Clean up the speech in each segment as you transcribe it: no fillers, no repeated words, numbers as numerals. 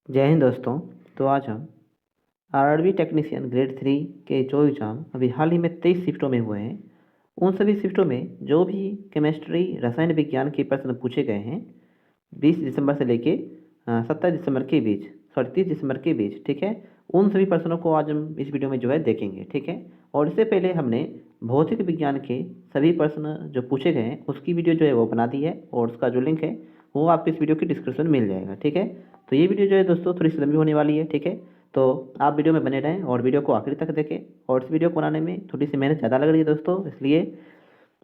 जय हिंद दोस्तों। तो आज हम आरआरबी टेक्नीशियन ग्रेड 3 के जो एग्ज़ाम अभी हाल ही में 23 शिफ्टों में हुए हैं, उन सभी शिफ्टों में जो भी केमिस्ट्री रसायन विज्ञान के प्रश्न पूछे गए हैं 20 दिसंबर से लेके 27 दिसंबर के बीच, सॉरी 30 दिसंबर के बीच, ठीक है। उन सभी प्रश्नों को आज हम इस वीडियो में जो है देखेंगे, ठीक है। और इससे पहले हमने भौतिक विज्ञान के सभी प्रश्न जो पूछे गए हैं उसकी वीडियो जो है वो बना दी है, और उसका जो लिंक है वो आपको इस वीडियो की डिस्क्रिप्शन में मिल जाएगा, ठीक है। तो ये वीडियो जो है दोस्तों थोड़ी सी लंबी होने वाली है, ठीक है। तो आप वीडियो में बने रहें और वीडियो को आखिर तक देखें। और इस वीडियो को बनाने में थोड़ी सी मेहनत ज़्यादा लग रही है दोस्तों, इसलिए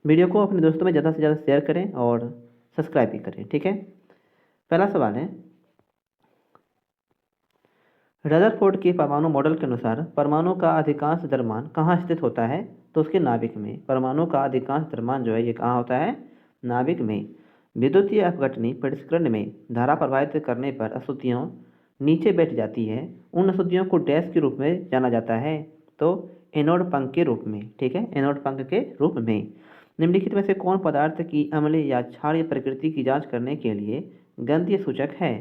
वीडियो को अपने दोस्तों में ज़्यादा से ज़्यादा शेयर करें और सब्सक्राइब भी करें, ठीक है। पहला सवाल है, रदरफोर्ड के परमाणु मॉडल के अनुसार परमाणु का अधिकांश द्रव्यमान कहाँ स्थित होता है? तो उसके नाभिक में। परमाणु का अधिकांश द्रव्यमान जो है ये कहाँ होता है? नाभिक में। विद्युतीय अपघटनी परिष्करण में धारा प्रवाहित करने पर अशुद्धियों नीचे बैठ जाती है। उन अशुद्धियों को डैश के रूप में जाना जाता है, तो एनोड पंख के रूप में, ठीक है, एनोड पंख के रूप में। निम्नलिखित में से कौन पदार्थ की अम्लीय या क्षारीय प्रकृति की जांच करने के लिए गंधीय सूचक है?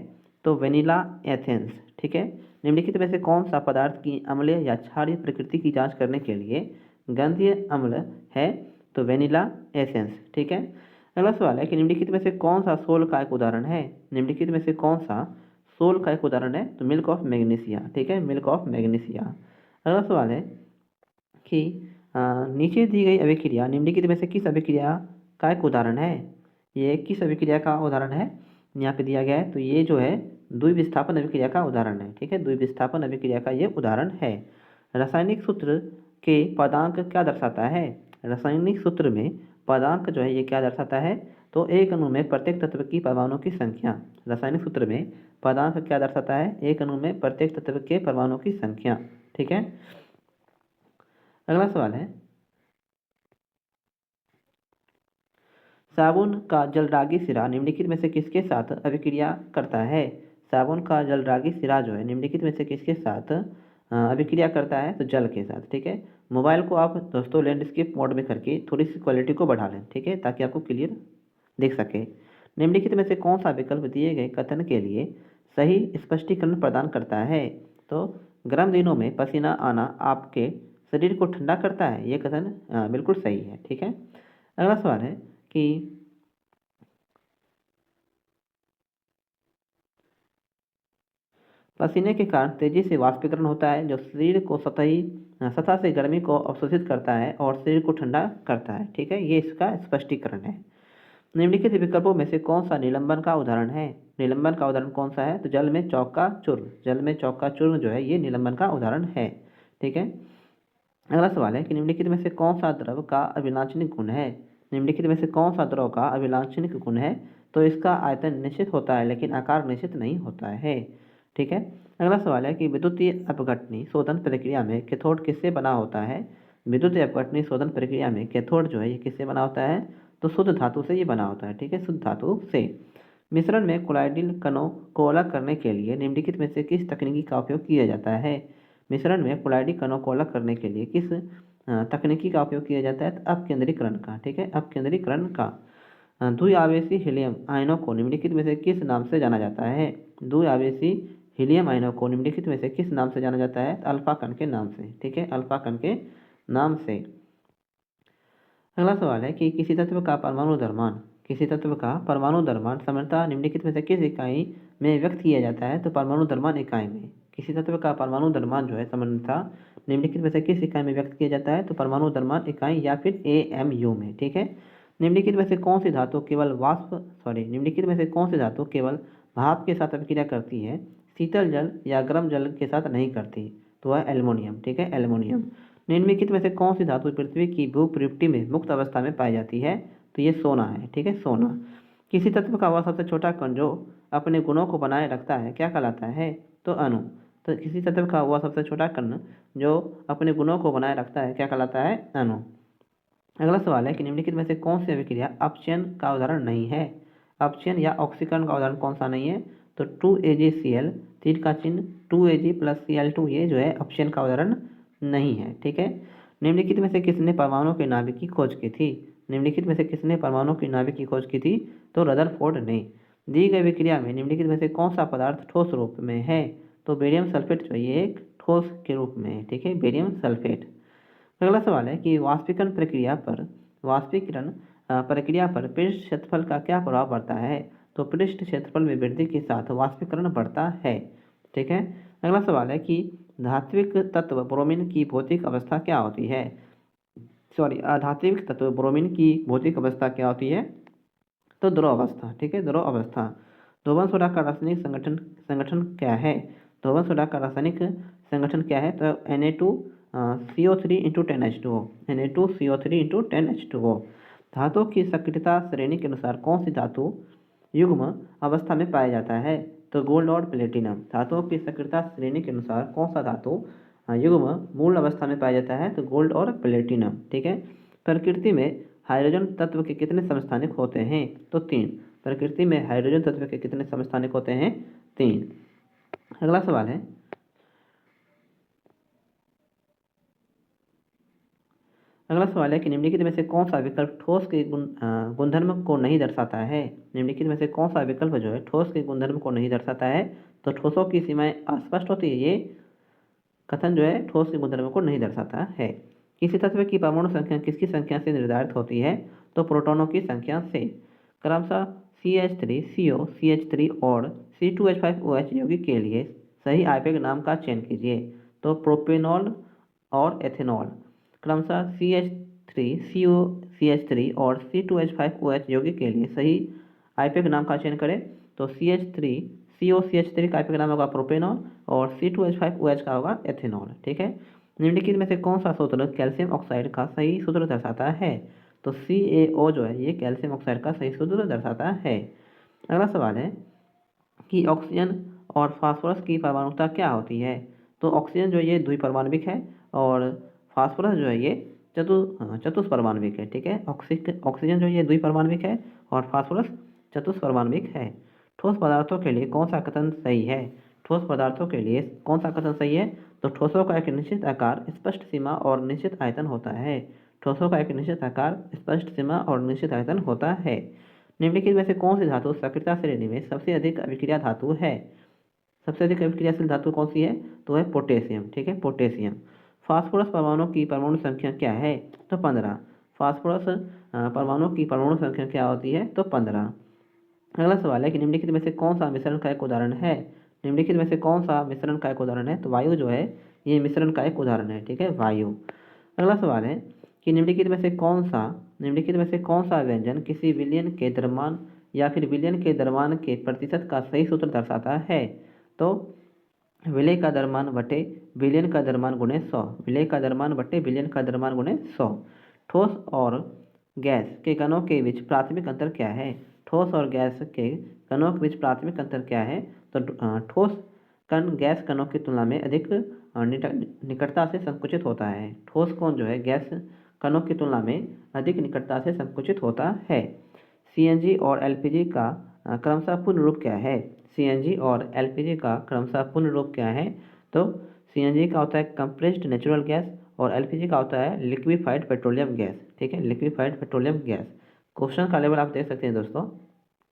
तो वेनिला एथेंस, ठीक है। निम्नलिखित में से कौन सा पदार्थ की अम्लीय या क्षारीय प्रकृति की जांच करने के लिए गंधीय अम्ल है? तो वेनिला एसेंस, ठीक है। अगला सवाल है कि निम्नलिखित में से कौन सा सोल का एक उदाहरण है? निम्नलिखित में से कौन सा सोल का एक उदाहरण है? तो मिल्क ऑफ मैग्नीशिया, ठीक है, मिल्क ऑफ मैग्नीशिया। अगला सवाल है कि नीचे दी गई अभिक्रिया निम्नलिखित में से किस अभिक्रिया का एक उदाहरण है? ये किस अभिक्रिया का उदाहरण है यहाँ पे दिया गया है? तो ये जो है द्विविस्थापन अभिक्रिया का उदाहरण है, ठीक है, द्विविस्थापन अभिक्रिया का ये उदाहरण है। रासायनिक सूत्र के पदांक क्या दर्शाता है? रासायनिक सूत्र में पदांक जो है ये क्या दर्शाता है? तो एक अणु में प्रत्येक तत्व की परमाणुओं की संख्या। रासायनिक सूत्र में पदांक क्या दर्शाता है? एक अणु में प्रत्येक तत्व के परमाणुओं की संख्या, ठीक है। अगला सवाल है, साबुन का जलरागी सिरा निम्नलिखित में से किसके साथ अभिक्रिया करता है? साबुन का जलरागी सिरा जो है निम्नलिखित में से किसके साथ अभिक्रिया करता है? तो जल के साथ, ठीक है। मोबाइल को आप दोस्तों लैंडस्केप मोड में करके थोड़ी सी क्वालिटी को बढ़ा लें, ठीक है, ताकि आपको क्लियर दिख सके। निम्नलिखित में से कौन सा विकल्प दिए गए कथन के लिए सही स्पष्टीकरण प्रदान करता है? तो गर्म दिनों में पसीना आना आपके शरीर को ठंडा करता है, ये कथन बिल्कुल सही है, ठीक है। अगला सवाल है कि पसीने के कारण तेजी से वाष्पीकरण होता है, जो शरीर को सतह से गर्मी को अवशोषित करता है और शरीर को ठंडा करता है, ठीक है, ये इसका स्पष्टीकरण है। निम्नलिखित विकल्पों में से कौन सा निलंबन का उदाहरण है? निलंबन का उदाहरण कौन सा है? तो जल में चौक का चूर्ण, जल में चौक का चूर्ण जो है ये निलंबन का उदाहरण है, ठीक है। अगला सवाल है कि निम्नलिखित में से कौन सा द्रव का अभिलाक्षणिक गुण है? निम्नलिखित में से कौन सा द्रव का अभिलाक्षणिक गुण है? तो इसका आयतन निश्चित होता है लेकिन आकार निश्चित नहीं होता है, ठीक है। अगला सवाल है कि विद्युतीय अपघटनी शोधन प्रक्रिया में कैथोड किससे बना होता है? विद्युतीय अपघटनी शोधन प्रक्रिया में कैथोड जो है ये किससे बना होता है? तो शुद्ध धातु से ये बना होता है, ठीक है, शुद्ध धातु से। मिश्रण में कोलाइडिल कणों को अलग करने के लिए निम्नलिखित में से किस तकनीकी का उपयोग किया जाता है? मिश्रण में कोलाइडिल कणों को अलग करने के लिए किस तकनीकी का उपयोग किया जाता है? तो अपकेंद्रीकरण का, ठीक है, अपकेंद्रीकरण का। द्विआवेशी हीलियम आयनों को निम्नलिखित में से किस नाम से जाना जाता है? द्विआवेशी हीलियम आयनों को निम्नलिखित में से किस नाम से जाना जाता है? तो अल्फा कण के नाम से, ठीक है, अल्फा कण के नाम से। अगला सवाल है कि किसी तत्व का परमाणु द्रव्यमान, किसी तत्व का परमाणु द्रव्यमान सामान्यतः निम्नलिखित में से किस इकाई में व्यक्त किया जाता है? तो परमाणु द्रव्यमान इकाई में। किसी तत्व का परमाणु द्रव्यमान जो है सामान्यतः निम्नलिखित में से किस इकाई में व्यक्त किया जाता है? तो परमाणु द्रव्यमान इकाई या फिर AMU में, ठीक है। निम्नलिखित में से कौन सी धातु केवल निम्नलिखित में से कौन सी धातु केवल भाप के साथ अभिक्रिया करती है, शीतल जल या गर्म जल के साथ नहीं करती? तो वह एल्युमिनियम, ठीक है, एल्युमिनियम। निम्नलिखित में से कौन सी धातु पृथ्वी की भूप्रवृत्ति में मुक्त अवस्था में पाई जाती है? तो ये सोना है, ठीक है, सोना। किसी तत्व का वह सबसे छोटा कण जो अपने गुणों को बनाए रखता है क्या कहलाता है? तो अणु। तो किसी तत्व का वह सबसे छोटा कण जो अपने गुणों को बनाए रखता है क्या कहलाता है? अणु। अगला सवाल है कि निम्नलिखित में से कौन सी अभिक्रिया अपचयन का उदाहरण नहीं है? अपचयन या ऑक्सीकरण का उदाहरण कौन सा नहीं है? तो 2AgCl, तीर का चिन्ह 2Ag + Cl2, ये जो है अपचयन का उदाहरण नहीं है, ठीक है। निम्नलिखित में से किसने परमाणु के नाभिक की खोज की थी? निम्नलिखित में से किसने परमाणु की नाभिक की खोज की थी? तो रदरफोर्ड ने। दी गई विक्रिया में निम्नलिखित में से कौन सा पदार्थ ठोस रूप में है? तो बेरियम सल्फेट जो ये एक ठोस के रूप में है, ठीक है, बेरियम सल्फेट। अगला सवाल है कि वाष्पीकरण प्रक्रिया पर पृष्ठ क्षेत्रफल का क्या प्रभाव पड़ता है? तो पृष्ठ क्षेत्रफल में वृद्धि के साथ वाष्पीकरण बढ़ता है, ठीक है। अगला सवाल है कि धात्विक तत्व ब्रोमीन की भौतिक अवस्था क्या होती है? अधात्विक तत्व ब्रोमीन की भौतिक अवस्था क्या होती है? तो ध्रुव अवस्था, ठीक है, ध्रुव अवस्था। धोवन सोडा का रासायनिक संगठन क्या है? धोवन सोडा का रासायनिक संगठन क्या है? तो Na2CO3 into 10H2O, Na2CO3 into 10H2O। धातु की सक्रियता श्रेणी के अनुसार कौन सी धातु युग्म अवस्था में पाया जाता है? तो गोल्ड और प्लेटिनम। धातुओं की सक्रियता श्रेणी के अनुसार कौन सा धातु युग्म मूल अवस्था में पाया जाता है? तो गोल्ड और प्लेटिनम, ठीक है। प्रकृति में हाइड्रोजन तत्व के कितने समस्थानिक होते हैं? तो 3। प्रकृति में हाइड्रोजन तत्व के कितने समस्थानिक होते हैं? 3। अगला सवाल है कि निम्नलिखित में से कौन सा विकल्प ठोस के गुणधर्म को नहीं दर्शाता है? निम्नलिखित में से कौन सा विकल्प जो है ठोस के गुणधर्म को नहीं दर्शाता है? तो ठोसों की सीमाएं अस्पष्ट होती है, ये कथन जो है ठोस के गुणधर्म को नहीं दर्शाता है। किसी तत्व की परमाणु संख्या किसकी संख्या से निर्धारित होती है? तो प्रोटॉनों की संख्या से। क्रमशः CH3, CO, CH3 और C2H5OH यौगिक के लिए सही आइपेक नाम का चयन कीजिए। तो प्रोपेनॉल और एथेनॉल। क्रमशः CH3, CO, CH3 और C2H5OH यौगिक के लिए सही आइपेक नाम का चयन करें। तो CH3, CO, CH3 का आइपेक नाम होगा प्रोपेनॉल और C2H5OH का होगा एथेनॉल, ठीक है। निम्नलिखित में से कौन सा सूत्र कैल्शियम ऑक्साइड का सही सूत्र दर्शाता है? तो CaO जो है ये कैल्शियम ऑक्साइड का सही सूत्र दर्शाता है। अगला सवाल है कि ऑक्सीजन और फास्फोरस की परमाणुता क्या होती है? तो ऑक्सीजन जो है ये द्विपरमाणविक है और फास्फोरस जो है ये चतुष्परमाणविक है, ठीक है। ऑक्सीजन जो है ये द्विपरमाणविक है और फास्फोरस चतुष्परमाणविक है। ठोस पदार्थों के लिए कौन सा कथन सही है? ठोस पदार्थों के लिए कौन सा कथन सही है? तो ठोसों का एक निश्चित आकार, स्पष्ट सीमा और निश्चित आयतन होता है। ठोसों का एक निश्चित आकार, स्पष्ट सीमा और निश्चित आयतन होता है। निम्नलिखित में से कौन सी धातु सक्रियता श्रेणी में सबसे अधिक अभिक्रिया धातु है? सबसे अधिक अभिक्रियाशील धातु कौन सी है? तो है पोटेशियम, ठीक है, पोटेशियम। फास्फोरस परमाणु की परमाणु संख्या क्या है? तो 15। फास्फोरस परमाणु की परमाणु संख्या क्या होती है? तो 15। अगला सवाल है कि निम्नलिखित में से कौन सा मिश्रण का एक उदाहरण है? निम्नलिखित में से कौन सा मिश्रण का एक उदाहरण है? तो वायु जो है ये मिश्रण का एक उदाहरण है, ठीक है, वायु। अगला सवाल है कि निम्नलिखित में से कौन सा व्यंजन किसी विलयन के द्रव्यमान या फिर विलयन के द्रव्यमान के प्रतिशत का सही सूत्र दर्शाता है? तो विलय का द्रव्यमान बटे विलयन का द्रव्यमान गुणे 100। विलय का द्रव्यमान बटे विलयन का द्रव्यमान गुणे 100। ठोस और गैस के कणों के बीच प्राथमिक अंतर क्या है? ठोस और गैस के कणों के बीच प्राथमिक अंतर क्या है? तो ठोस कण गैस कणों की तुलना में अधिक निकटता से संकुचित होता है। ठोस कण जो है गैस कणों की तुलना में अधिक निकटता से संकुचित होता है। CNG और LPG का क्रमशः पूर्ण रूप क्या है? CNG और LPG का क्रमशः पूर्ण रूप क्या है? तो CNG का होता है कंप्रेस्ड नेचुरल गैस और LPG का होता है लिक्विफाइड पेट्रोलियम गैस, ठीक है, लिक्विफाइड पेट्रोलियम गैस। क्वेश्चन का लेवल आप देख सकते हैं दोस्तों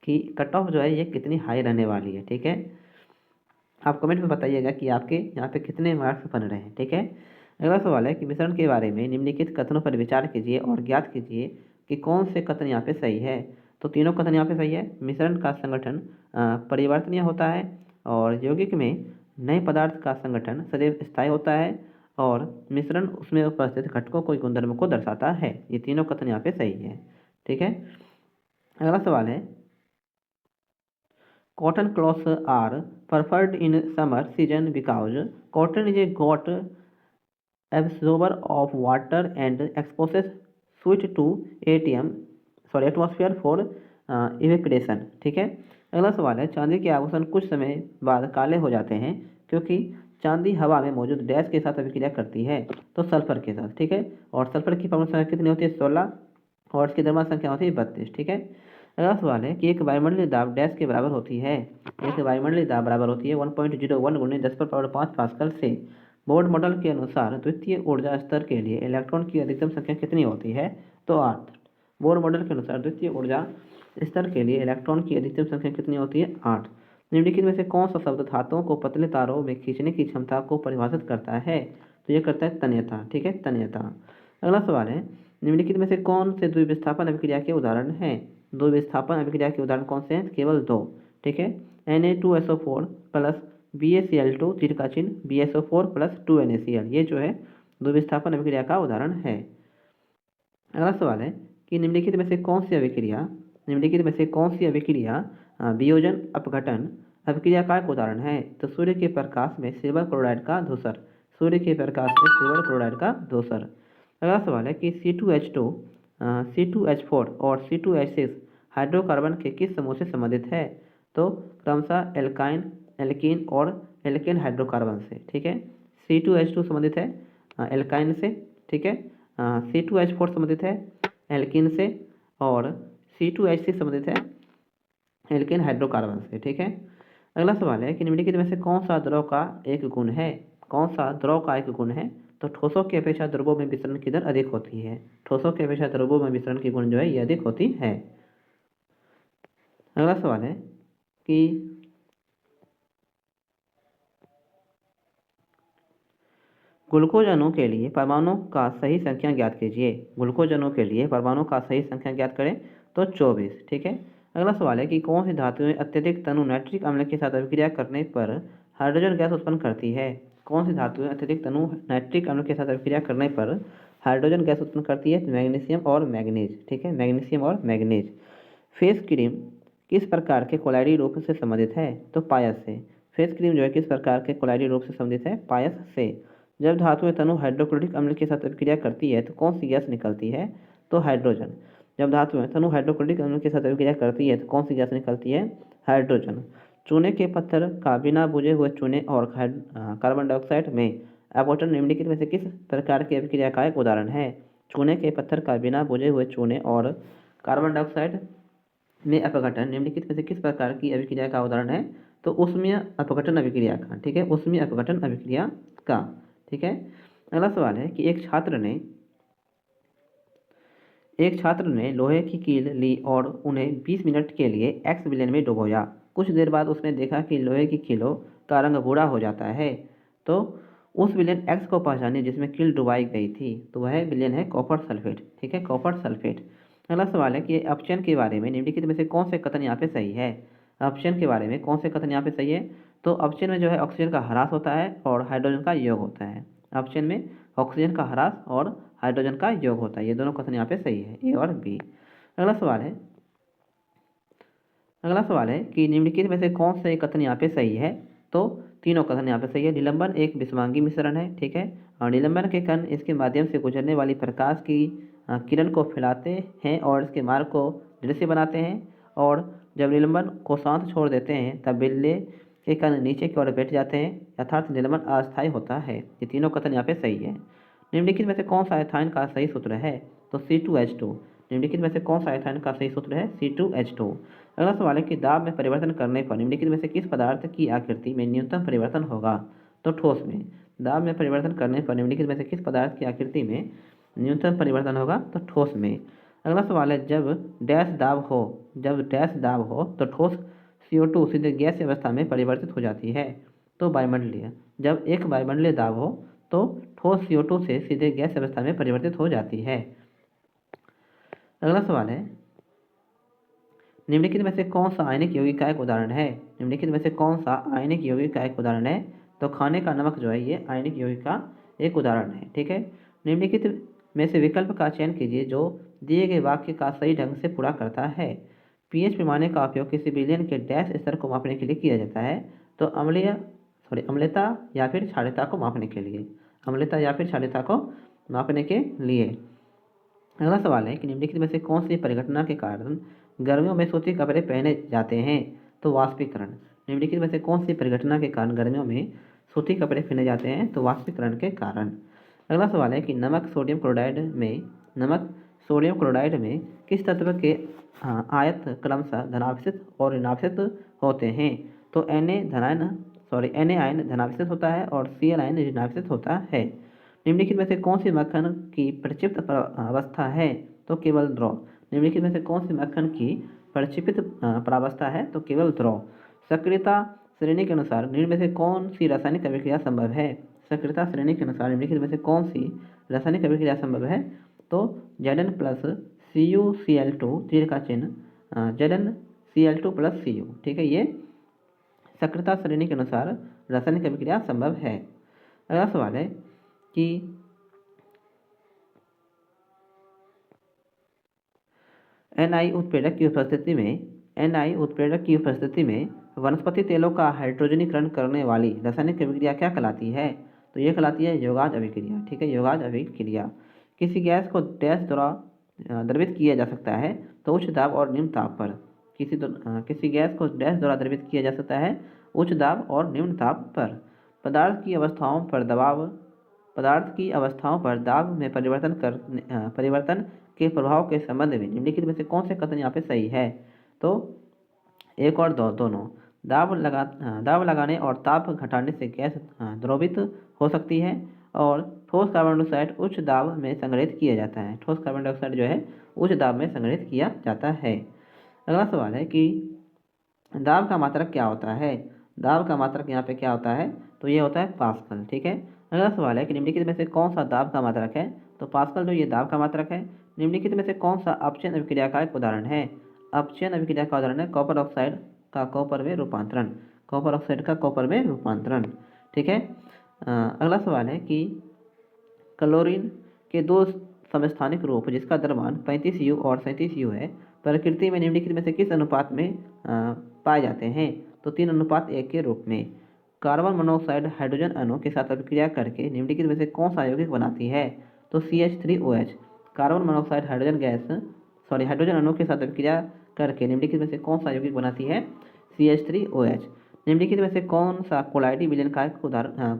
कि कट ऑफ जो है ये कितनी हाई रहने वाली है, ठीक है। आप कमेंट में बताइएगा कि आपके यहाँ पे कितने मार्क्स बन रहे हैं, ठीक है। अगला सवाल है कि मिश्रण के बारे में निम्नलिखित कथनों पर विचार कीजिए और ज्ञात कीजिए कि कौन से कथन यहाँ पे सही है। तो तीनों कथन यहाँ पे सही है। मिश्रण का संगठन परिवर्तनीय होता है और यौगिक में नए पदार्थ का संगठन सदैव स्थायी होता है और मिश्रण उसमें उपस्थित घटकों को गुणधर्म को दर्शाता है। ये तीनों कथन यहाँ पे सही है, ठीक है। अगला सवाल है cotton cloths are preferred in summer season because cotton is a hot absorber of water and exposes sweat to atmosphere for evaporation, ठीक है। अगला सवाल है चांदी के आभूषण कुछ समय बाद काले हो जाते हैं क्योंकि चांदी हवा में मौजूद डैश के साथ अभिक्रिया करती है, तो सल्फर के साथ, ठीक है। और सल्फर की परमाणु संख्या कितनी होती है? 16 और इसकी द्रव्यमान संख्या होती है 32, ठीक है। अगला सवाल है कि एक वायुमंडलीय दाब डैश के बराबर होती है। एक वायुमंडलीय दाब बराबर होती है 1.01 गुणे 10⁵ पास्कल से। बोर्ड मॉडल के अनुसार द्वितीय ऊर्जा स्तर के लिए इलेक्ट्रॉन की अधिकतम संख्या कितनी होती है? तो 8। बोर्ड मॉडल के अनुसार द्वितीय ऊर्जा स्तर के लिए इलेक्ट्रॉन की अधिकतम संख्या कितनी होती है? 8। निम्नलिखित में से कौन सा शब्द धातुओं को पतले तारों में खींचने की क्षमता को परिभाषित करता है? तो ये करता है तन्यता। ठीक है, तन्यता। अगला सवाल है, निम्नलिखित में से कौन से द्विविस्थापन अभिक्रिया के उदाहरण हैं? द्विविस्थापन अभिक्रिया के उदाहरण कौन से हैं? केवल 2। ठीक है, Na2SO4 प्लस BaCl2 तीर का चिन्ह BSO4 प्लस 2NaCl, ये जो है द्विविस्थापन अभिक्रिया का उदाहरण है। अगला सवाल है कि निम्नलिखित में से कौन सी अभिक्रिया वियोजन अपघटन अभिक्रिया का एक उदाहरण है? तो सूर्य के प्रकाश में सिल्वर क्लोराइड का धूसर। अगला सवाल है कि C2H2 C2H4 और C2H6 हाइड्रोकार्बन के किस समूह से संबंधित है? तो क्रमशः एल्काइन, एल्कीन और एल्केन हाइड्रोकार्बन से। ठीक है, C2H2 संबंधित है एल्काइन से। ठीक है, C2H4 संबंधित है एल्कीन से और C2H6 संबंधित है एल्केन हाइड्रोकार्बन से। ठीक है, अगला सवाल है कि निम्नलिखित में से कौन सा द्रव का एक गुण है? तो ठोसों की अपेक्षा द्रवों में विसरण की दर अधिक होती है। ठोसों की अपेक्षा द्रवों में विसरण की गुण जो है ये अधिक होती है। अगला सवाल है कि ग्लूकोज अणु के लिए परमाणु का सही संख्या ज्ञात कीजिए। ग्लूकोज अणु के लिए परमाणु का सही संख्या ज्ञात करें तो 24। ठीक है, अगला सवाल है कि कौन सी धातुएं अत्यधिक तनु नाइट्रिक अम्ल के साथ अभिक्रिया करने पर हाइड्रोजन गैस उत्पन्न करती है? कौन सी धातुएं अत्यधिक तनु नाइट्रिक अम्ल के साथ अभिक्रिया करने पर हाइड्रोजन गैस उत्पन्न करती है? मैग्नीशियम और मैग्नीज। ठीक है, मैग्नीशियम और मैग्नीज। फेस क्रीम किस प्रकार के कोलाइडी रूप से संबंधित है? तो पायस से। फेस क्रीम जो है किस प्रकार के कोलाइडी रूप से संबंधित है? पायस से। जब धातुएं तनु हाइड्रोक्लोरिक अम्ल के साथ अभिक्रिया करती है तो कौन सी गैस निकलती है? तो हाइड्रोजन। जब धातुएं तनु हाइड्रोक्लोरिक अम्ल के साथ अभिक्रिया करती है तो कौन सी गैस निकलती है? हाइड्रोजन। चूने के पत्थर का बिना बुझे हुए चूने और कार्बन डाइऑक्साइड में अपघटन निम्नलिखित में से किस प्रकार की अभिक्रिया का एक उदाहरण है? चूने के पत्थर का बिना बुझे हुए चूने और कार्बन डाइऑक्साइड में अपघटन निम्नलिखित में से किस प्रकार की अभिक्रिया का उदाहरण है? तो ऊष्मीय अपघटन अभिक्रिया का। ठीक है, ऊष्मीय अपघटन अभिक्रिया का। ठीक है, अगला सवाल है कि एक छात्र ने लोहे की कील ली और उन्हें 20 मिनट के लिए एक्स विलेन में डुबोया। कुछ देर बाद उसने देखा कि लोहे की कीलों का रंग भूरा हो जाता है। तो उस विलेन एक्स को पहचानिए जिसमें कील डुबाई गई थी। तो वह विलेन है कॉपर सल्फेट। ठीक है, कॉपर सल्फेट। अगला सवाल है कि अपचयन के बारे में निम्नलिखित में से कौन से कथन यहाँ पे सही है? अपचयन के बारे में कौन से कथन यहाँ पे सही है? तो अपचयन में जो है ऑक्सीजन का ह्रास होता है और हाइड्रोजन का योग होता है। अपचयन में ऑक्सीजन का ह्रास और हाइड्रोजन का योग होता है। ये दोनों कथन यहाँ पे सही है, ए और बी। अगला सवाल है कि निम्नलिखित में से कौन से कथन यहाँ पे सही है? तो तीनों कथन यहाँ पे सही है। निलंबन एक विषमांगी मिश्रण है। ठीक है, और निलंबन के कण इसके माध्यम से गुजरने वाली प्रकाश की किरण को फैलाते हैं और इसके मार्ग को दृश्य बनाते हैं, और जब निलंबन को शांत छोड़ देते हैं तब बिल्ले के कण नीचे की ओर बैठ जाते हैं, अर्थात निलंबन अस्थायी होता है। ये तीनों कथन यहाँ पे सही है। निम्नलिखित में से कौन सा एथाइन का सही सूत्र है? तो C2H2। निम्नलिखित में से कौन सा एथाइन का सही सूत्र है? C2H2। अगला सवाल है कि दाब में परिवर्तन करने पर निम्नलिखित में से किस पदार्थ की आकृति में न्यूनतम परिवर्तन होगा? तो ठोस में। दाब में परिवर्तन करने पर निम्नलिखित में से किस पदार्थ की आकृति में न्यूनतम परिवर्तन होगा? तो ठोस में। अगला सवाल है जब डैश दाब हो तो ठोस CO2 सीधे गैसीय अवस्था में परिवर्तित हो जाती है। तो वायुमंडलीय। जब एक वायुमंडलीय दाब हो तो ठोस CO2 से सीधे गैस अवस्था में परिवर्तित हो जाती है। अगला सवाल है निम्नलिखित में से कौन सा आयनिक यौगिक का एक उदाहरण है? निम्नलिखित में से कौन सा आयनिक यौगिक का एक उदाहरण है? तो खाने का नमक जो है ये आयनिक यौगिक का एक उदाहरण है। ठीक है, निम्नलिखित में से विकल्प का चयन कीजिए जो दिए गए वाक्य का सही ढंग से पूरा करता है। pH पैमाने का उपयोग किसी विलयन के डैश स्तर को मापने के लिए किया जाता है। तो अम्लता या फिर क्षारीयता को मापने के लिए। अम्लता या फिर क्षारीयता को मापने के लिए। अगला सवाल है कि निम्नलिखित में से कौन सी परिघटना के कारण गर्मियों में सूती कपड़े पहने जाते हैं? तो वाष्पीकरण। निम्नलिखित में से कौन सी परिघटना के कारण गर्मियों में सूती कपड़े पहने जाते हैं? तो वाष्पीकरण के कारण। अगला सवाल है कि नमक सोडियम क्लोराइड में किस तत्व के आयत क्रमशः धनाभिषिक्त और ऋणाभिषिक्त होते हैं? तो Na आयन धनाभिषिक्त होता है और Cl आयन ऋणाभिषिक्त होता है। निम्नलिखित में से कौन सी मक्खन की प्रक्षिप्त अवस्था है? तो केवल द्रव। निम्नलिखित में से कौन सी मक्खन की प्रक्षेपित प्रावस्था है तो केवल द्रव। सक्रियता श्रेणी के अनुसार निम्न में से कौन सी रासायनिक अभिक्रिया संभव है? सक्रियता श्रेणी के अनुसार निम्नलिखित में से कौन सी रासायनिक अभिक्रिया संभव है? तो Zn प्लस CuCl2 तीर का चिन्ह ZnCl2 प्लस Cu, ठीक है, ये सक्रियता श्रेणी के अनुसार रासायनिक अभिक्रिया संभव है। अगला सवाल है कि Ni उत्प्रेरक की उपस्थिति में वनस्पति तेलों का हाइड्रोजनीकरण करने वाली रासायनिक अभिक्रिया क्या कहलाती है? तो ये कहलाती है योगाज अभिक्रिया, ठीक है, योगाज अभिक्रिया। किसी गैस को डैश द्वारा द्रवित किया जा सकता है तो उच्च दाब और निम्न ताप पर। किसी गैस को डैश द्वारा द्रवित किया जा सकता है उच्च दाब और निम्न ताप पर। पदार्थ की अवस्थाओं पर दाब में परिवर्तन के प्रभाव के संबंध में निम्नलिखित में से कौन से कथन यहाँ पे सही है? तो एक और दो दोनों। दाब लगाने और ताप घटाने से गैस द्रवित हो सकती है और ठोस कार्बन डाइऑक्साइड उच्च दाब में संग्रहित किया जाता है। ठोस कार्बन डाइऑक्साइड जो है उच्च दाब में संग्रहित किया जाता है। अगला सवाल है कि दाब का मात्रक क्या होता है? दाब का मात्रक यहाँ पे क्या होता है? तो ये होता है पास्कल, ठीक है। अगला सवाल है कि निम्नलिखित में से कौन सा दाब का मात्रक है? तो पास्कल जो ये दाब का मात्रक है। निम्नलिखित में से कौन सा अपचयन अभिक्रिया का एक उदाहरण है? अपचयन अभिक्रिया का उदाहरण है कॉपर ऑक्साइड का कॉपर में रूपांतरण। कॉपर ऑक्साइड का कॉपर में रूपांतरण, ठीक है। अगला सवाल है कि क्लोरीन के दो समस्थानिक रूप जिसका द्रव्यमान 35U और 37U है प्रकृति में निम्नलिखित में से किस अनुपात में पाए जाते हैं? तो 3:1 के रूप में। कार्बन मोनोऑक्साइड हाइड्रोजन अणु के साथ अभिक्रिया करके निम्नलिखित में से कौन सा यौगिक बनाती है? तो CH3OH। कार्बन मोनोऑक्साइड हाइड्रोजन अणु के साथ अभिक्रिया करके निम्नलिखित में से कौन सा यौगिक बनाती है? CH3OH। निम्नलिखित में से कौन सा कोलाइडी विलयन का एक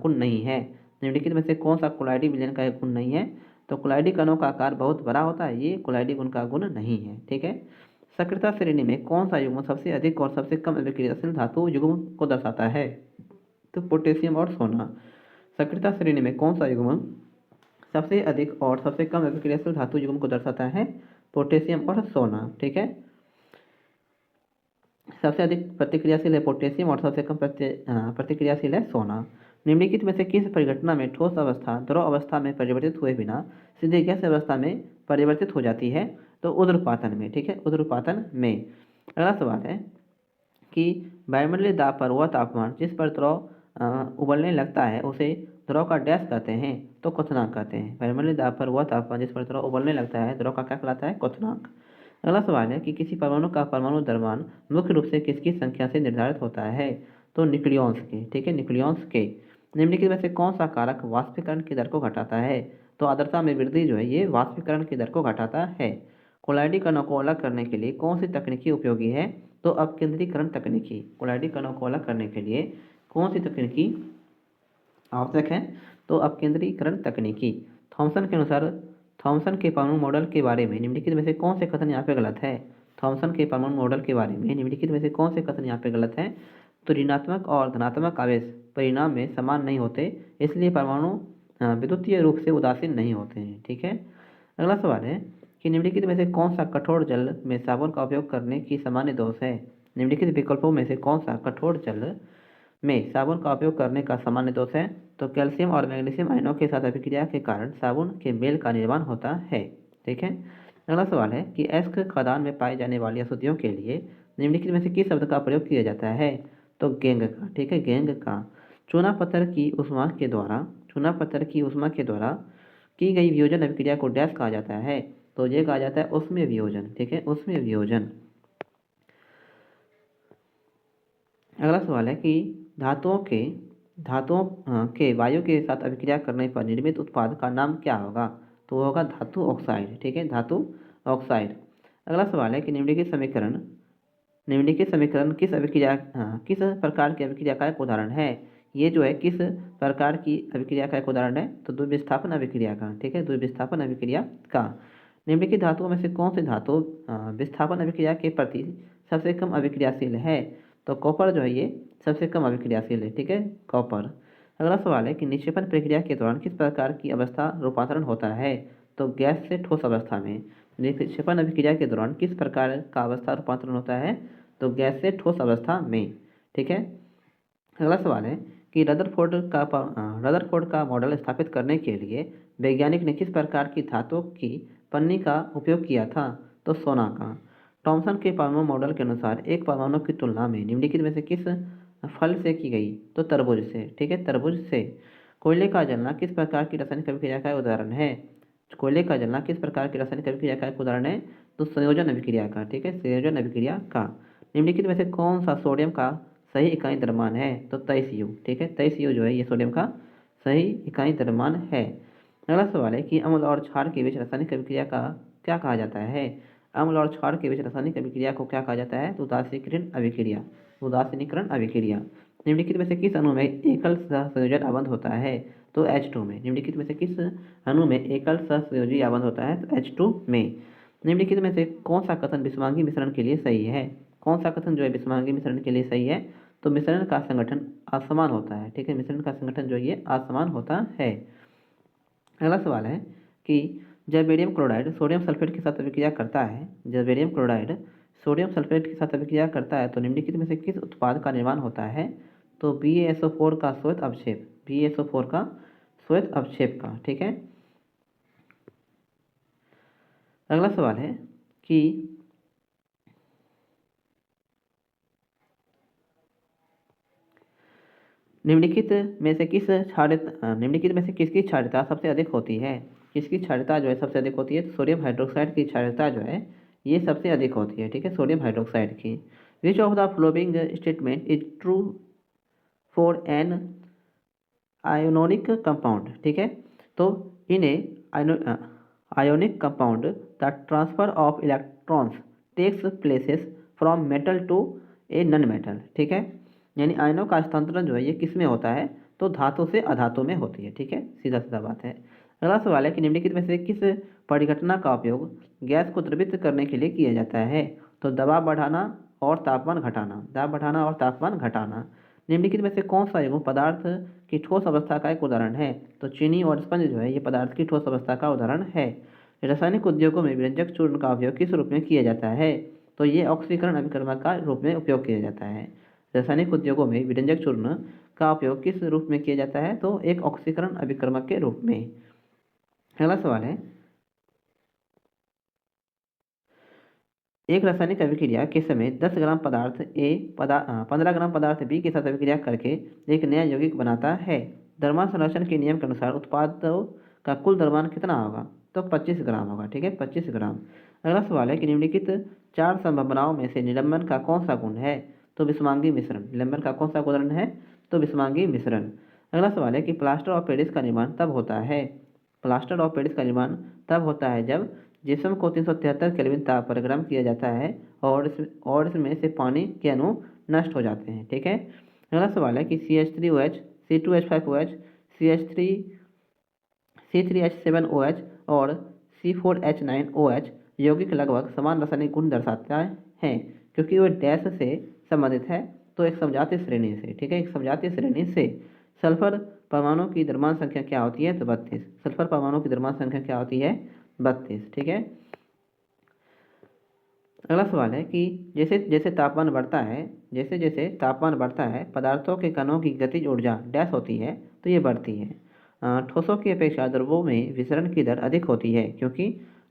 गुण नहीं है? निम्नलिखित में से कौन सा कोलाइडी विलयन का एक गुण नहीं है? तो कोलाइडी कणों का आकार बहुत बड़ा होता है, ये कोलाइडी गुण का गुण नहीं है, ठीक है। सक्रियता श्रेणी में कौन सा युग्म सबसे अधिक और सबसे कम अभिक्रियाशील धातु युग्म को दर्शाता है? तो पोटेशियम और सोना। सक्रियता श्रेणी में कौन सा युग्म सबसे अधिक और सबसे कम अभिक्रियाशील धातु युग्म को दर्शाता है? पोटेशियम और सोना, ठीक है। सबसे अधिक प्रतिक्रियाशील है पोटेशियम और सबसे कम प्रतिक्रियाशील है सोना। निम्नलिखित में से किस परिघटना में ठोस अवस्था द्रव अवस्था में परिवर्तित हुए बिना सीधे गैस अवस्था में परिवर्तित हो जाती है? तो ऊर्ध्वपातन में, ठीक है, ऊर्ध्वपातन में। अगला सवाल है कि वायुमंडलीय दाब पर वह तापमान जिस पर द्रव उबलने लगता है उसे द्रव का डैश कहते हैं? तो क्वथनांक कहते हैं। वायुमंडलीय दाब पर वह तापमान जिस पर द्रव उबलने लगता है द्रव का क्या कहलाता है? क्वथनांक। अगला सवाल है कि किसी परमाणु का परमाणु द्रव्यमान मुख्य रूप से किसकी संख्या से निर्धारित होता है? तो न्यूक्लियॉन्स के, ठीक है, न्यूक्लियॉन्स के। निम्नलिखित में से कौन सा कारक वाष्पीकरण की दर को घटाता है? तो आर्द्रता में वृद्धि जो है ये वाष्पीकरण की दर को घटाता है। कोलाइडी कणों को अलग करने के लिए कौन सी तकनीकी उपयोगी है? तो अपकेंद्रीकरण तकनीकी। कोलाइडी कणों को अलग करने के लिए कौन सी तकनीकी आवश्यक है? तो अपकेंद्रीकरण तकनीकी। थॉमसन के परमाणु मॉडल के बारे में निम्नलिखित में से कौन से कथन यहाँ पे गलत है? थॉमसन के परमाणु मॉडल के बारे में निम्नलिखित में से कौन से कथन यहाँ पे गलत है? तो ऋणात्मक और धनात्मक आवेश परिणाम में समान नहीं होते, इसलिए परमाणु विद्युतीय रूप से उदासीन नहीं होते हैं, ठीक है। अगला सवाल है कि निम्नलिखित में से कौन सा कठोर जल में साबुन का उपयोग करने की सामान्य दोष है? निम्नलिखित विकल्पों में से कौन सा कठोर जल में साबुन का उपयोग करने का सामान्य दोष है? तो कैल्शियम और मैग्नीशियम आयनों के साथ अभिक्रिया के कारण साबुन के मेल का निर्माण होता है, ठीक है। अगला सवाल है कि अयस्क खदान में पाई जाने वाली अशुद्धियों के लिए निम्नलिखित में से किस शब्द का प्रयोग किया जाता है? तो गेंग का, ठीक है, गेंग का। चूना पत्थर की उष्मा के द्वारा की गई वियोजन अभिक्रिया को डैश कहा जाता है? तो ये कहा जाता है उष्मीय वियोजन, ठीक है, उष्मीय वियोजन। अगला सवाल है कि धातुओं के वायु के साथ अभिक्रिया करने पर निर्मित उत्पाद का नाम क्या होगा? तो वो होगा धातु ऑक्साइड, ठीक है, धातु ऑक्साइड। अगला सवाल है कि निम्नलिखित समीकरण किस प्रकार की अभिक्रिया का एक उदाहरण है? ये जो है किस प्रकार की अभिक्रिया का एक उदाहरण है? तो द्विविस्थापन अभिक्रिया का, ठीक है, द्विविस्थापन अभिक्रिया का। निम्नलिखित धातुओं में से कौन सी धातु विस्थापन अभिक्रिया के प्रति सबसे कम अभिक्रियाशील है? तो कॉपर जो है ये सबसे कम अभिक्रियाशील है, ठीक है, कॉपर। अगला सवाल है कि निक्षेपण प्रक्रिया के दौरान किस प्रकार की अवस्था रूपांतरण होता है? तो गैस से ठोस अवस्था में। निक्षेपण अभिक्रिया के दौरान किस प्रकार का अवस्था रूपांतरण होता है? तो गैस से ठोस अवस्था में। ठीक है। अगला सवाल है कि रदरफोर्ड का मॉडल स्थापित करने के लिए वैज्ञानिक ने किस प्रकार की धातु की पन्नी का उपयोग किया था? तो सोना का। थॉमसन के परमाणु मॉडल के अनुसार एक परमाणु की तुलना में निम्नलिखित में से किस फल से की गई? तो तरबूज से। ठीक है, तरबूज से। कोयले का जलना किस प्रकार की रासायनिक अभिक्रिया का उदाहरण है? कोयले का जलना किस प्रकार की रासायनिक अभिक्रिया का एक उदाहरण है? तो संयोजन अभिक्रिया का। ठीक है, संयोजन अभिक्रिया का। निम्नलिखित में से कौन सा सोडियम का सही इकाई द्रव्यमान है? तो 23U। ठीक है, 23U जो है ये सोडियम का सही इकाई द्रव्यमान है। अगला सवाल है कि अम्ल और क्षार के बीच रासायनिक अभिक्रिया का क्या कहा जाता है? अम्ल और क्षार के बीच रासायनिक अभिक्रिया को क्या कहा जाता है? तो उदासीनीकरण अभिक्रिया। उदासीनीकरण अभिक्रिया। निम्नलिखित में से किस अणु में एकल सहसंयोजन आबंध होता है? तो H2 में। निम्नलिखित में से किस अणु में एकल सहसंयोजी आबंध होता है? तो H2 में। निम्नलिखित में से कौन सा कथन विषमांगी मिश्रण के लिए सही है? कौन सा कथन जो है विषमांगी मिश्रण के लिए सही है? तो मिश्रण का संगठन असमान होता है। ठीक है, मिश्रण का संगठन जो है ये असमान होता है। अगला सवाल है कि जब बेरियम क्लोराइड सोडियम सल्फेट के साथ अभिक्रिया करता है, जब बेरियम क्लोराइड सोडियम सल्फेट के साथ अभिक्रिया करता है तो निम्नलिखित में से किस उत्पाद का निर्माण होता है? तो BaSO4 का श्वेत अवक्षेप। BaSO4 का श्वेत अवक्षेप का। ठीक है। अगला सवाल है कि निम्नलिखित में से किसकी क्षारीयता सबसे अधिक होती है? किसकी क्षारीयता जो है सबसे अधिक होती है? तो सोडियम हाइड्रोक्साइड की क्षारीयता जो है ये सबसे अधिक होती है। ठीक है, सोडियम हाइड्रोक्साइड की। Which of the following statement is true for an ionic compound? ठीक है, तो in a ionic compound the transfer of electrons takes places from metal to a non metal. ठीक है, यानी आयनों का हस्तांतरण जो है ये किस में होता है? तो धातु से अधातु में होती है। ठीक है, सीधा सीधा बात है। अगला सवाल है कि निम्नलिखित में से किस परिघटना का उपयोग गैस को द्रवित करने के लिए किया जाता है? तो दबाव बढ़ाना और तापमान घटाना। दबाव बढ़ाना और तापमान घटाना। निम्नलिखित में से कौन सा युग्म पदार्थ की ठोस अवस्था का एक उदाहरण है? तो चीनी और स्पंज जो है ये पदार्थ की ठोस अवस्था का उदाहरण है। रासायनिक उद्योगों में व्यंजक चूर्ण का उपयोग किस रूप में किया जाता है? तो ये ऑक्सीकरण अभिक्रमक का रूप में उपयोग किया जाता है। रासायनिक उद्योगों में व्यंजक चूर्ण का उपयोग किस रूप में किया जाता है? तो एक ऑक्सीकरण अभिक्रमक के रूप में। अगला सवाल है, एक रासायनिक अभिक्रिया के समय 10 ग्राम पदार्थ A 15 ग्राम पदार्थ B के साथ अभिक्रिया करके एक नया यौगिक बनाता है। द्रव्यमान संरक्षण के नियम के अनुसार उत्पादों का कुल द्रव्यमान कितना होगा? तो 25 ग्राम होगा। ठीक है, 25 ग्राम। अगला सवाल है कि निम्नलिखित 4 संभावनाओं में से निलंबन का कौन सा गुण है? तो विषमांगी मिश्रण। निलंबन का कौन सा गुण है? तो विषमांगी मिश्रण। अगला सवाल है कि प्लास्टर ऑफ पेरिस का निर्माण तब होता है। प्लास्टर ऑफ पेरिस का निर्माण तब होता है जब जिस्म को 373 केल्विन ताप पर गर्म किया जाता है और इसमें से पानी के अणु नष्ट हो जाते हैं। ठीक है। अगला सवाल है कि CH3OH, C2H5OH, CH3 C3H7OH और C4H9OH यौगिक लगभग समान रासायनिक गुण दर्शाता है क्योंकि वे डैश से संबंधित है। तो एक समजातीय श्रेणी से। ठीक है, एक समजातीय श्रेणी से। सल्फर परमाणु की द्रव्यमान संख्या क्या होती है? तो 32। सल्फर परमाणु की द्रव्यमान संख्या क्या होती है? 32। ठीक है। अगला सवाल है कि जैसे जैसे तापमान बढ़ता है पदार्थों के कणों की गतिज ऊर्जा डैश होती है तो ये बढ़ती है। ठोसों की अपेक्षा द्रवों में विसरण की दर अधिक होती है क्योंकि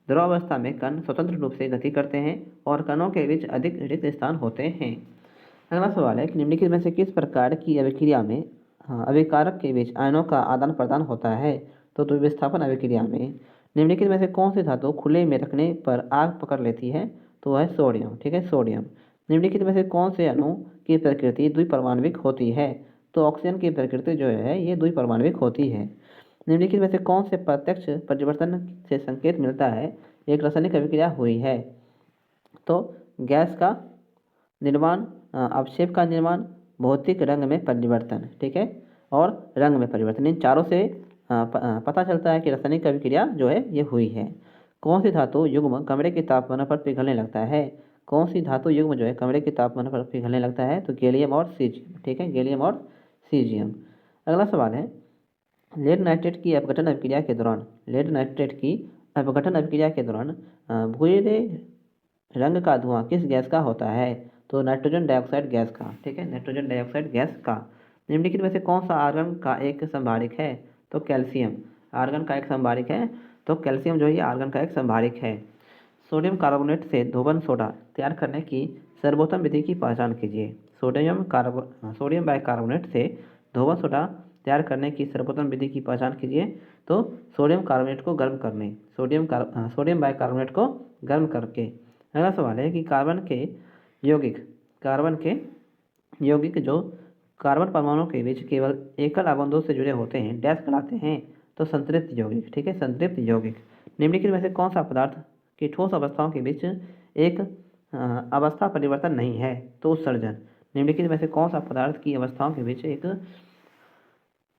द्रव अवस्था में कण स्वतंत्र रूप से गति करते हैं और कणों के बीच अधिक रिक्त स्थान होते हैं। अगला सवाल है कि निम्नलिखित में से किस प्रकार की अभिक्रिया में अभिकारक के बीच आयनों का आदान प्रदान होता है? तो विस्थापन अभिक्रिया में। निम्नलिखित में से कौन सी धातु खुले में रखने पर आग पकड़ लेती है? तो है सोडियम। ठीक है, सोडियम। निम्नलिखित में से कौन से अणु की प्रकृति द्विपरमाण्विक होती है? तो ऑक्सीजन की प्रकृति जो है ये द्विपरमाण्विक होती है। निम्नलिखित में से कौन से प्रत्यक्ष परिवर्तन से संकेत मिलता है एक रासायनिक अभिक्रिया हुई है? तो गैस का निर्माण, अवक्षेप का निर्माण, भौतिक रंग में परिवर्तन। ठीक है, और रंग में परिवर्तन। इन चारों से पता चलता है कि रासायनिक अभिक्रिया जो है ये हुई है। कौन सी धातु युग्म कमरे के तापमान पर पिघलने लगता है? कौन सी धातु युग्म जो है कमरे के तापमान पर पिघलने लगता है? तो गैलियम और सीजियम। ठीक है, गैलियम और सीजियम। अगला सवाल है, लेड नाइट्रेट की अपघटन अभिक्रिया के दौरान अपघटन अभिक्रिया के दौरान भूरे रंग का धुआं किस गैस का होता है? तो नाइट्रोजन डाइऑक्साइड गैस का। ठीक है, नाइट्रोजन डाइऑक्साइड गैस का। निम्नलिखित में से कौन सा आर्गन का एक संभारिक है? तो कैल्शियम आर्गन का एक संभारिक है। तो कैल्शियम जो है आर्गन का एक संभारिक है। सोडियम कार्बोनेट से धोबन सोडा तैयार करने की सर्वोत्तम विधि की पहचान कीजिए। सोडियम बाइकार्बोनेट से धोबन सोडा तैयार करने की सर्वोत्तम विधि की पहचान कीजिए। तो सोडियम कार्बोनेट को गर्म करने, सोडियम बाइकार्बोनेट को गर्म करके। अगला सवाल है कि कार्बन के यौगिक जो कार्बन परमाणुओं के बीच केवल एकल आबंधों से जुड़े होते हैं डैश कहलाते हैं? तो संतृप्त यौगिक। ठीक है, संतृप्त यौगिक। निम्नलिखित में से कौन सा पदार्थ की ठोस अवस्थाओं के बीच एक अवस्था परिवर्तन नहीं है? तो उत्सर्जन। निम्नलिखित में से कौन सा पदार्थ की अवस्थाओं के बीच एक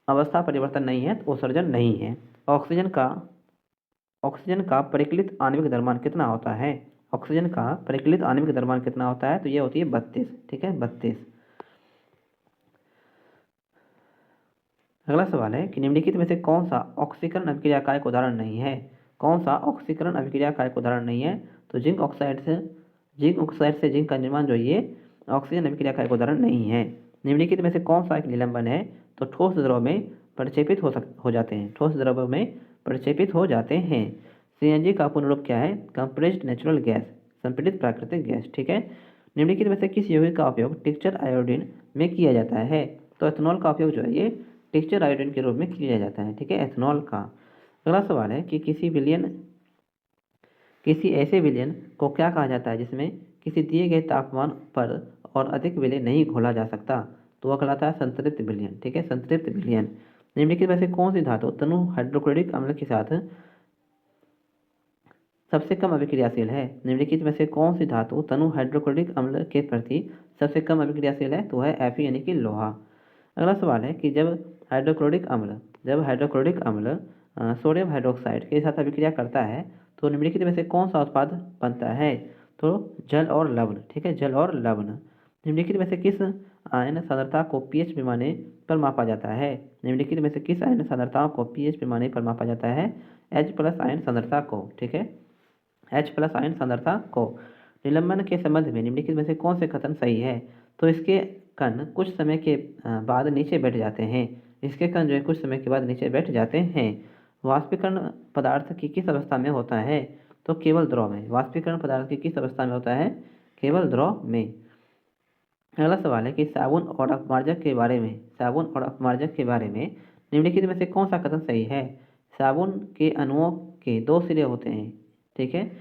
अवस्था परिवर्तन नहीं है? तो उत्सर्जन नहीं है। ऑक्सीजन का परिकलित आणविक द्रव्यमान कितना होता है? ऑक्सीजन का परिकलित आणविक द्रव्यमान कितना होता है? तो यह होती है 32। ठीक है, 32। अगला सवाल है कि निम्नलिखित में से कौन सा ऑक्सीकरण अभिक्रिया का एक उदाहरण नहीं है? कौन सा ऑक्सीकरण अभिक्रिया का एक उदाहरण नहीं है? तो जिंक ऑक्साइड से जिंक का निर्माण जो ये ऑक्सीजन अभिक्रिया का एक उदाहरण नहीं है। निम्नलिखित में से कौन सा एक निलंबन है? तो ठोस द्रव में प्रक्षेपित हो जाते हैं। ठोस द्रव में प्रक्षेपित हो जाते हैं। सीएनजी का पूर्ण रूप क्या है? कंप्रेस्ड नेचुरल गैस, संपीड़ित प्राकृतिक गैस। ठीक है। निम्नलिखित में से किस यौगिक का उपयोग टिक्चर आयोडीन में किया जाता है? तो एथेनॉल का उपयोग जो है ये टिक्चर आयोडीन के रूप में किया जाता है। ठीक है, एथेनॉल का। अगला सवाल है कि किसी ऐसे विलयन को क्या कहा जाता है जिसमें किसी दिए गए तापमान पर और अधिक विलय नहीं घोला जा सकता? तो वह कहलाता है संतृप्त विलयन। ठीक है, संतृप्त विलयन। निम्नलिखित में से कौन सी धातु तनु हाइड्रोक्लोरिक अम्ल के साथ सबसे कम अभिक्रियाशील है? निम्नलिखित में से कौन सी धातु तनु हाइड्रोक्लोरिक अम्ल के प्रति सबसे कम अभिक्रियाशील है? तो है Fe यानी कि लोहा। अगला सवाल है कि जब हाइड्रोक्लोरिक अम्ल सोडियम हाइड्रोक्साइड के साथ अभिक्रिया करता है तो निम्नलिखित में से कौन सा उत्पाद बनता है? तो जल और लवण। ठीक है, जल और लवण। निम्नलिखित में से किस आयन सांद्रता को pH पैमाने पर मापा जाता है? निम्नलिखित में से किस आयन सांद्रता को pH पैमाने पर मापा जाता है? H+ आयन सांद्रता को। ठीक है, H+ आयन सांद्रता को। निलंबन के संबंध में निम्नलिखित में से कौन से कथन सही है? तो इसके कण कुछ समय के बाद नीचे बैठ जाते हैं। इसके कण जो है कुछ समय के बाद नीचे बैठ जाते हैं। वाष्पीकरण पदार्थ की किस अवस्था में होता है? तो केवल द्रव में। वाष्पीकरण पदार्थ की किस अवस्था में होता है? केवल द्रव में। अगला सवाल है कि साबुन और अपमार्जक के बारे में निम्नलिखित में से कौन सा कथन सही है? साबुन के अणुओं के 2 सिरे होते हैं। ठीक है,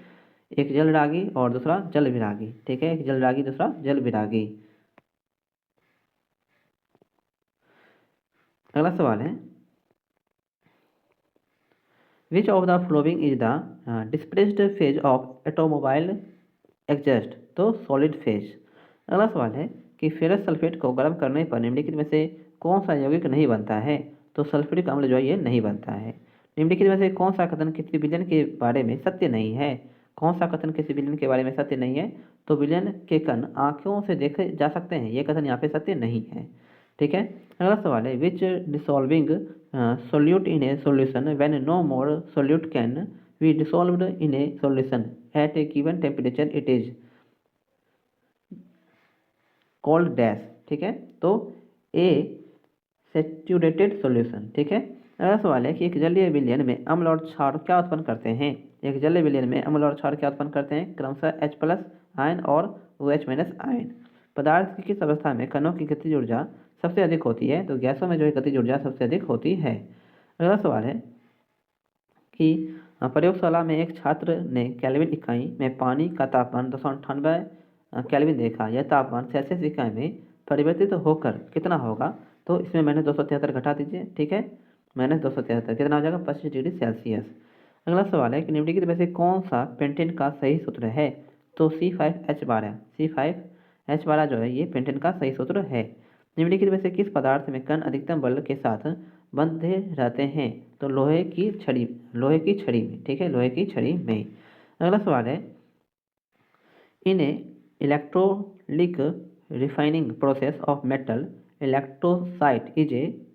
एक जल रागी और दूसरा जल विरागी। ठीक है, एक जल रागी दूसरा जल विरागी। अगला सवाल है विच of the following is the displaced phase of automobile exhaust? तो सॉलिड फेज। अगला सवाल है कि फेरस सल्फेट को गर्म करने पर निम्नलिखित में से कौन सा यौगिक नहीं बनता है? तो सल्फ्यूरिक अम्ल जो है ये नहीं बनता है। निम्नलिखित में से कौन सा कथन किसी विलयन के बारे में सत्य नहीं है? कौन सा कथन किसी विलयन के बारे में सत्य नहीं है? तो विलयन के कण आंखों से देखे जा सकते हैं, ये कथन यहाँ पे सत्य नहीं है। ठीक है। अगला सवाल है which dissolving solute in a solution when no more solute can be dissolved in a solution at a given temperature it is called dash. ठीक है, तो ए सैचुरेटेड सॉल्यूशन। ठीक है। अगला सवाल है कि एक जलीय विलयन में अम्ल और क्षार क्या उत्पन्न करते हैं? एक जलीय विलयन में अम्ल और क्षार क्या उत्पन्न करते हैं? क्रमशः H+ आयन और OH- आयन। पदार्थ की किस अवस्था में कणों की गतिज ऊर्जा सबसे अधिक होती है? तो गैसों में जो है गतिज ऊर्जा सबसे अधिक होती है। अगला सवाल है कि प्रयोगशाला में एक छात्र ने केल्विन इकाई में पानी का तापमान 298 केल्विन देखा। यह तापमान सेल्सियस इकाई में परिवर्तित होकर कितना होगा? तो इसमें मैंने 273 घटा दीजिए। ठीक है, -273 कितना हो जाएगा? 25 डिग्री सेल्सियस। अगला सवाल है कि निम्नलिखित में से कौन सा पेंटेन का सही सूत्र है? तो C5H12 जो है ये पेंटेन का सही सूत्र है। निम्नलिखित में से किस पदार्थ में कण अधिकतम बल के साथ बंधे रहते हैं? तो लोहे की छड़ी में। ठीक है, लोहे की छड़ी में। अगला सवाल है in a electrolytic refining process of metal electrolyte is a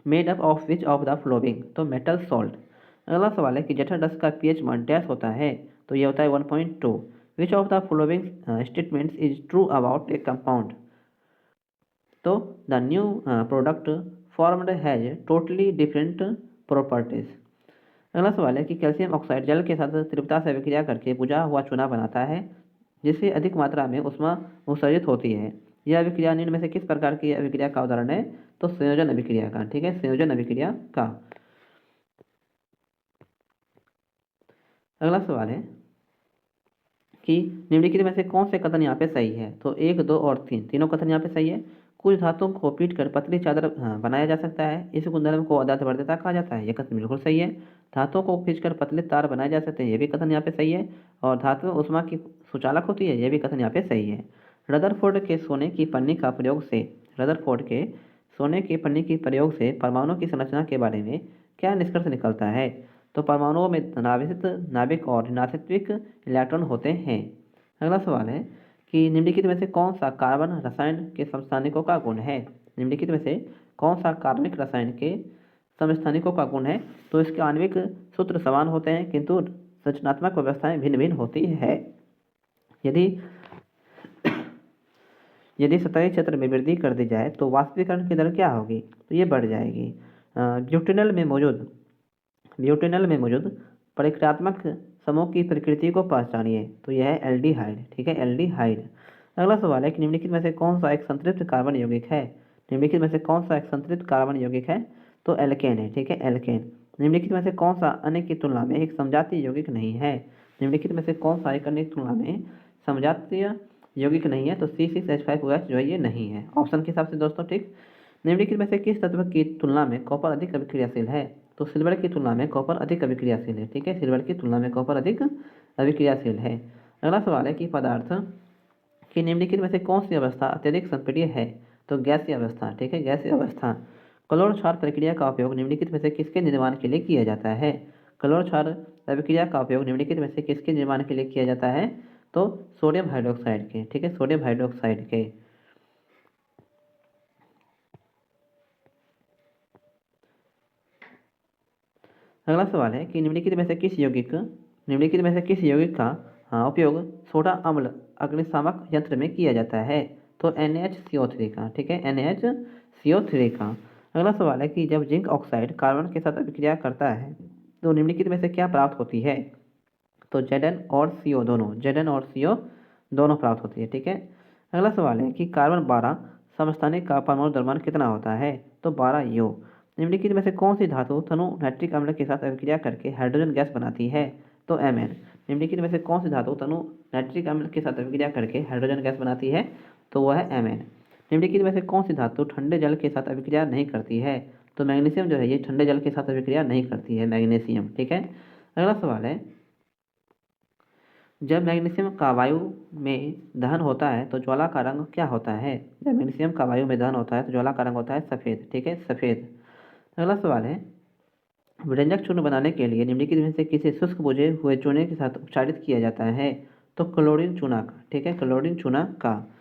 made up of which of the following? तो मेटल सॉल्ट। अगला सवाल है कि जठर डस्ट का पीएच मान डैश होता है, तो ये होता है 1.2। Which of the following statements is true about a compound, तो the new product formed has totally different properties. अगला सवाल है कि कैल्शियम ऑक्साइड जल के साथ तीव्रता से अभिक्रिया करके बुझा हुआ चूना बनाता है, जिससे अधिक मात्रा में ऊष्मा उत्सर्जित होती है। यह अभिक्रिया निम्न में से किस प्रकार की अभिक्रिया का उदाहरण है, तो संयोजन अभिक्रिया का। ठीक है, संयोजन अभिक्रिया का। अगला सवाल है कि निम्नलिखित में से कौन से कथन यहाँ पे सही है, तो 1, 2 और 3 तीनों कथन यहाँ पे सही है। कुछ धातुओं को पीट कर पतली चादर बनाया जा सकता है, इस गुणधर्म को अदार्थवर्ध्यता कहा जाता है, यह कथन बिल्कुल सही है। धातुओं को खींचकर पतले तार बनाए जा सकते हैं, यह भी कथन यहाँ पे सही है। और धातु ऊष्मा की सुचालक होती है, यह भी कथन यहाँ पे सही है। रदरफोर्ड के सोने की पन्नी का प्रयोग से रदरफोर्ड के सोने की पन्नी के प्रयोग से परमाणु की संरचना के बारे में क्या निष्कर्ष निकलता है, तो परमाणुओं में नाभिक नाभिक और ऋणात्मक इलेक्ट्रॉन होते हैं। अगला सवाल है कि निम्नलिखित में से कौन सा कार्बन रसायन के समस्थानिकों का गुण है, निम्नलिखित में से कौन सा कार्बनिक रसायन के समस्थानिकों का गुण है, तो इसके आणविक सूत्र समान होते हैं किंतु रचनात्मक व्यवस्थाएं भिन्न भिन्न होती है। यदि सतही क्षेत्र में वृद्धि कर दी जाए तो वाष्पीकरण की दर क्या होगी, तो ये बढ़ जाएगी। ब्यूटेनॉल में मौजूद परिक्रियात्मक समूह की प्रकृति को पहचानिए, तो यह है एल्डिहाइड। ठीक है, एल्डिहाइड। अगला सवाल है कि निम्नलिखित में से कौन सा एक संतृप्त कार्बन यौगिक है, निम्नलिखित में से कौन सा एक संतृप्त कार्बन यौगिक है, तो एल्केन है। ठीक है, एल्केन। निम्नलिखित में से कौन सा अन्य की तुलना में एक समजातीय यौगिक नहीं है, निम्नलिखित में से कौन सा एक अन्य की तुलना में समजातीय यौगिक नहीं है, तो C6H5OH जो है ये नहीं है ऑप्शन के हिसाब से दोस्तों। ठीक, निम्नलिखित में से किस तत्व की तुलना में कॉपर अधिक अभिक्रियाशील है, तो सिल्वर की तुलना में कॉपर अधिक अभिक्रियाशील है। ठीक है, सिल्वर की तुलना में कॉपर अधिक अभिक्रियाशील है। अगला सवाल है कि पदार्थ की निम्नलिखित में से कौन सी अवस्था अत्यधिक संपीड़ित है, तो गैसीय अवस्था। ठीक है, गैसीय अवस्था। क्लोर क्षार प्रक्रिया का उपयोग निम्नलिखित में से किसके निर्माण के लिए किया जाता है, क्लोर क्षार अभिक्रिया का उपयोग निम्नलिखित में से किसके निर्माण के लिए किया जाता है, तो सोडियम हाइड्रोक्साइड के। ठीक है, सोडियम हाइड्रोक्साइड के। अगला सवाल है कि निम्नलिखित में से किस यौगिक का उपयोग सोडा अम्ल अग्निशामक यंत्र में किया जाता है, तो NaHCO3 का। ठीक है, NaHCO3 का। अगला सवाल है कि जब जिंक ऑक्साइड कार्बन के साथ अभिक्रिया करता है तो निम्नलिखित में से क्या प्राप्त होती है, तो Zn और CO दोनों प्राप्त होती है। ठीक है। अगला सवाल है कि कार्बन 12 समस्थानिक का परमाणु द्रव्यमान कितना होता है, तो 12 U। निम्नलिखित में से कौन सी धातु तनु नाइट्रिक अम्ल के साथ अभिक्रिया करके हाइड्रोजन गैस बनाती है, तो Mn। निम्नलिखित में से कौन सी धातु तनु नाइट्रिक अम्ल के साथ अभिक्रिया करके हाइड्रोजन गैस बनाती है, तो वह है Mn। निम्नलिखित में से कौन सी धातु ठंडे जल के साथ अभिक्रिया नहीं करती है, तो मैग्नीशियम जो है ये ठंडे जल के साथ अभिक्रिया नहीं करती है, मैग्नीशियम। ठीक है। अगला सवाल है जब मैग्नीशियम का वायु में दहन होता है तो ज्वाला का रंग क्या होता है, जब मैग्नीशियम का वायु में दहन होता है तो ज्वाला का रंग होता है सफ़ेद। ठीक है, सफ़ेद। अगला सवाल है व्यंजक चूर्ण बनाने के लिए निम्नलिखित में से किसे शुष्क बुझे हुए चूने के साथ उपचारित किया जाता है, तो क्लोरीन चूना का। ठीक है, क्लोरीन चूना का।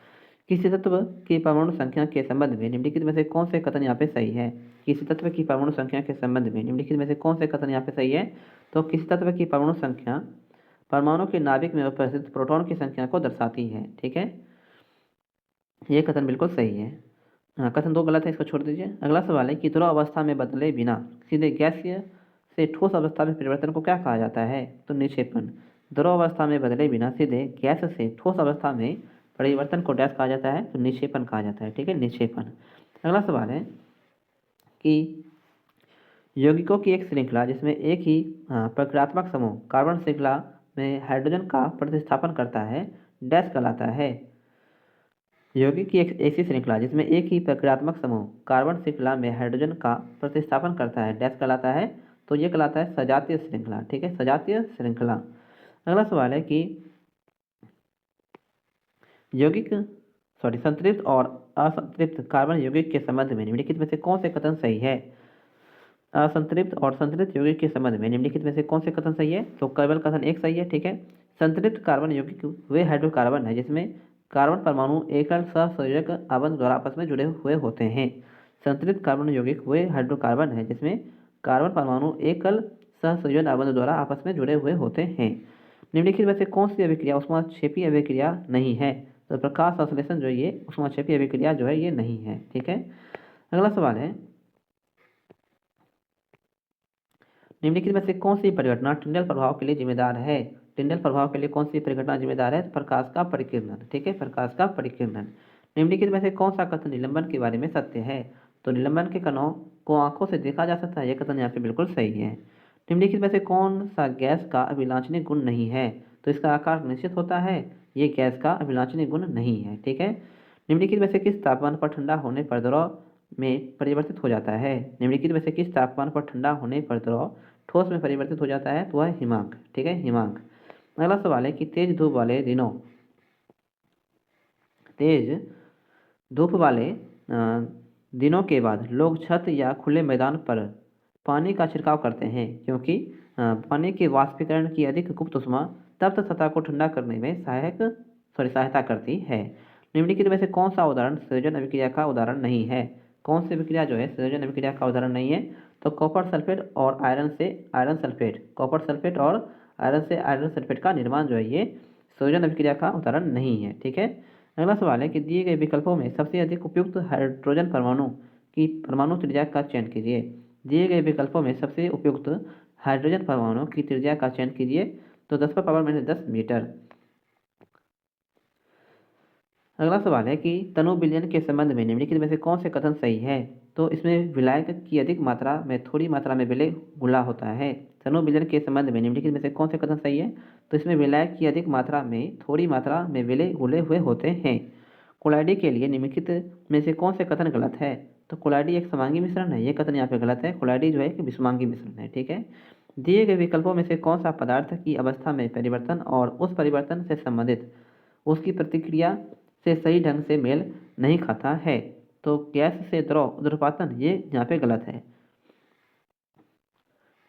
किसी तत्व की परमाणु संख्या के संबंध में निम्नलिखित में से कौन से कथन यहाँ पे सही है, किसी तत्व की परमाणु संख्या के संबंध में निम्नलिखित में से कौन से कथन यहाँ पे सही है, तो किसी तत्व की परमाणु संख्या परमाणु के नाभिक में उपस्थित प्रोटॉन की संख्या को दर्शाती है। ठीक है, ये कथन बिल्कुल सही है। हाँ, कथन 2 गलत है, इसको छोड़ दीजिए। अगला सवाल है कि द्रव अवस्था में बदले बिना सीधे गैसीय से ठोस अवस्था में परिवर्तन को क्या कहा जाता है, तो निक्षेपण। द्रव अवस्था में बदले बिना सीधे गैस से ठोस अवस्था में परिवर्तन को डैश कहा जाता है, तो निक्षेपण कहा जाता है। ठीक है, निक्षेपण। अगला सवाल है कि यौगिकों की एक श्रृंखला जिसमें एक ही प्रक्रियात्मक समूह कार्बन श्रृंखला में हाइड्रोजन का प्रतिस्थापन करता है डैश कहलाता है। यौगिक की एक ऐसी श्रृंखला जिसमें एक ही प्रक्रियात्मक समूह कार्बन श्रृंखला में हाइड्रोजन का प्रतिस्थापन करता है डैश कहलाता है, तो ये कहलाता है सजातीय श्रृंखला। ठीक है, सजातीय श्रृंखला। अगला सवाल है कि संतृप्त और असंतृप्त कार्बन यौगिक के संबंध में निम्नलिखित में से कौन से कथन सही है, असंतृप्त और संतृप्त यौगिक के संबंध में निम्नलिखित में से कौन से कथन सही है, तो केवल कथन 1 सही है। ठीक है, संतृप्त कार्बन यौगिक वे हाइड्रोकार्बन है जिसमें कार्बन परमाणु एकल सहसंयोजक आबंध द्वारा आपस में जुड़े हुए होते हैं। संतृप्त कार्बन यौगिक वे हाइड्रोकार्बन है जिसमें कार्बन परमाणु एकल सहसंयोजन आबंध द्वारा आपस में जुड़े हुए होते हैं। निम्नलिखित में से कौन सी अभिक्रिया ऊष्माक्षेपी अभिक्रिया नहीं है? तो प्रकाश संश्लेषण जो है ये ऊष्माक्षेपी अभिक्रिया जो है ये नहीं है। ठीक है, अगला सवाल है, निम्नलिखित में से कौन सी परिघटना टिंडल प्रभाव के लिए जिम्मेदार है? टिंडल प्रभाव के लिए कौन सी परिघटना जिम्मेदार है? प्रकाश का परिकीर्णन। ठीक है, प्रकाश का परिकीर्णन। निम्नलिखित में से कौन सा कथन निलंबन के बारे में सत्य है? तो निलंबन के कणों को आंखों से देखा जा सकता है, यह कथन यहाँ पे बिल्कुल सही है। निम्नलिखित में से कौन सा गैस का अभिलाषणीय गुण नहीं है? तो इसका आकार निश्चित होता है, ये गैस का अभिलाषणीय गुण नहीं है। ठीक है, निम्नलिखित में से किस तापमान पर ठंडा होने पर द्रव में परिवर्तित हो जाता है? निम्नलिखित में से किस तापमान पर ठंडा होने पर द्रव ठोस में परिवर्तित हो जाता है? तो वह हिमांक। ठीक है, हिमांक। अगला सवाल है कि तेज धूप वाले दिनों के बाद लोग छत या खुले मैदान पर पानी का छिड़काव करते हैं, क्योंकि पानी के वाष्पीकरण की अधिक गुप्त ऊष्मा तप्त सतह को ठंडा करने में सहायता करती है। निम्नलिखित में से कौन सा उदाहरण संयोजन अभिक्रिया का उदाहरण नहीं है? कौन सी अभिक्रिया जो है संयोजन अभिक्रिया का उदाहरण नहीं है? तो कॉपर सल्फेट और आयरन से आयरन सल्फेट, कॉपर सल्फेट और आयरन से आयरन सल्फेट का निर्माण जो है ये संयोजन अभिक्रिया का उदाहरण नहीं है। ठीक है, अगला सवाल है कि दिए गए विकल्पों में सबसे अधिक उपयुक्त हाइड्रोजन परमाणु त्रिज्या का चयन कीजिए। दिए गए विकल्पों में सबसे उपयुक्त हाइड्रोजन परमाणु की त्रिज्या का चयन कीजिए। तो 10⁻10 मीटर। अगला सवाल है कि तनु विलयन के संबंध में निम्नलिखित में से कौन से कथन सही है? तो इसमें विलायक की अधिक मात्रा में थोड़ी मात्रा में विलय घुला होता है। तनु विलयन के संबंध में निम्नलिखित में से कौन से कथन सही है? तो इसमें विलायक की अधिक मात्रा में थोड़ी मात्रा में विलय घुले हुए होते हैं। कोलाइडी के लिए निम्नलिखित में से कौन से कथन गलत है? तो कोलाइडी एक समांगी मिश्रण है, ये कथन यहाँ पे गलत है। कोलाइडी जो है कि विषमांगी मिश्रण है। ठीक है, दिए गए विकल्पों में से कौन सा पदार्थ की अवस्था में परिवर्तन और उस परिवर्तन से संबंधित उसकी प्रतिक्रिया से सही ढंग से मेल नहीं खाता है? तो गैस से द्रव ऊर्ध्वपातन, ये यहाँ पे गलत है।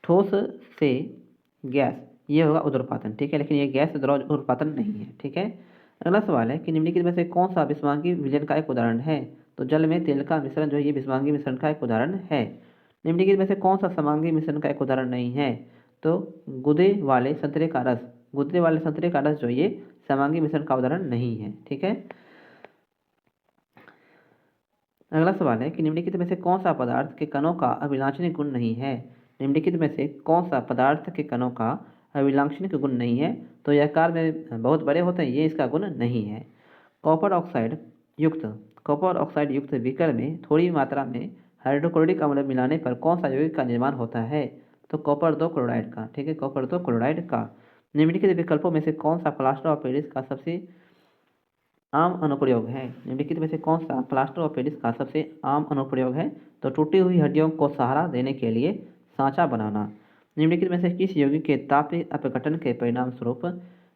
ठोस से गैस, ये होगा ऊर्ध्वपातन। ठीक है, लेकिन ये गैस से द्रव ऊर्ध्वपातन नहीं है। ठीक है, अगला सवाल है कि निम्नलिखित में से कौन सा विषमांगी विलयन का एक उदाहरण है? तो जल में तेल का मिश्रण जो है ये विषमांगी मिश्रण का एक उदाहरण है। निम्नलिखित में से कौन सा समांगी मिश्रण का एक उदाहरण नहीं है? तो गुदे वाले संतरे का रस जो ये समांगी मिश्रण का उदाहरण नहीं है। ठीक है, अगला सवाल है कि निम्नलिखित में से कौन सा पदार्थ के कणों का अभिलाषणीय गुण नहीं है? निम्नलिखित में से कौन सा पदार्थ के कणों का अभिलाषणिक गुण नहीं है? तो यह आकार में बहुत बड़े होते हैं, ये इसका गुण नहीं है। कॉपर ऑक्साइड युक्त बीकर में थोड़ी मात्रा में हाइड्रोक्लोरिक अम्ल मिलाने पर कौन सा यौगिक का निर्माण होता है? तो कॉपर 2 क्लोराइड का। ठीक है, कॉपर 2 क्लोराइड का। निम्नलिखित विकल्पों में से कौन सा प्लास्टर ऑफ पेरिस का सबसे आम अनुप्रयोग है? निम्नलिखित में से कौन सा प्लास्टर ऑफ पेरिस का सबसे आम अनुप्रयोग है? तो टूटी हुई हड्डियों को सहारा देने के लिए सांचा बनाना। निम्नलिखित में से किस यौगिक के तापीय अपघटन के परिणाम स्वरूप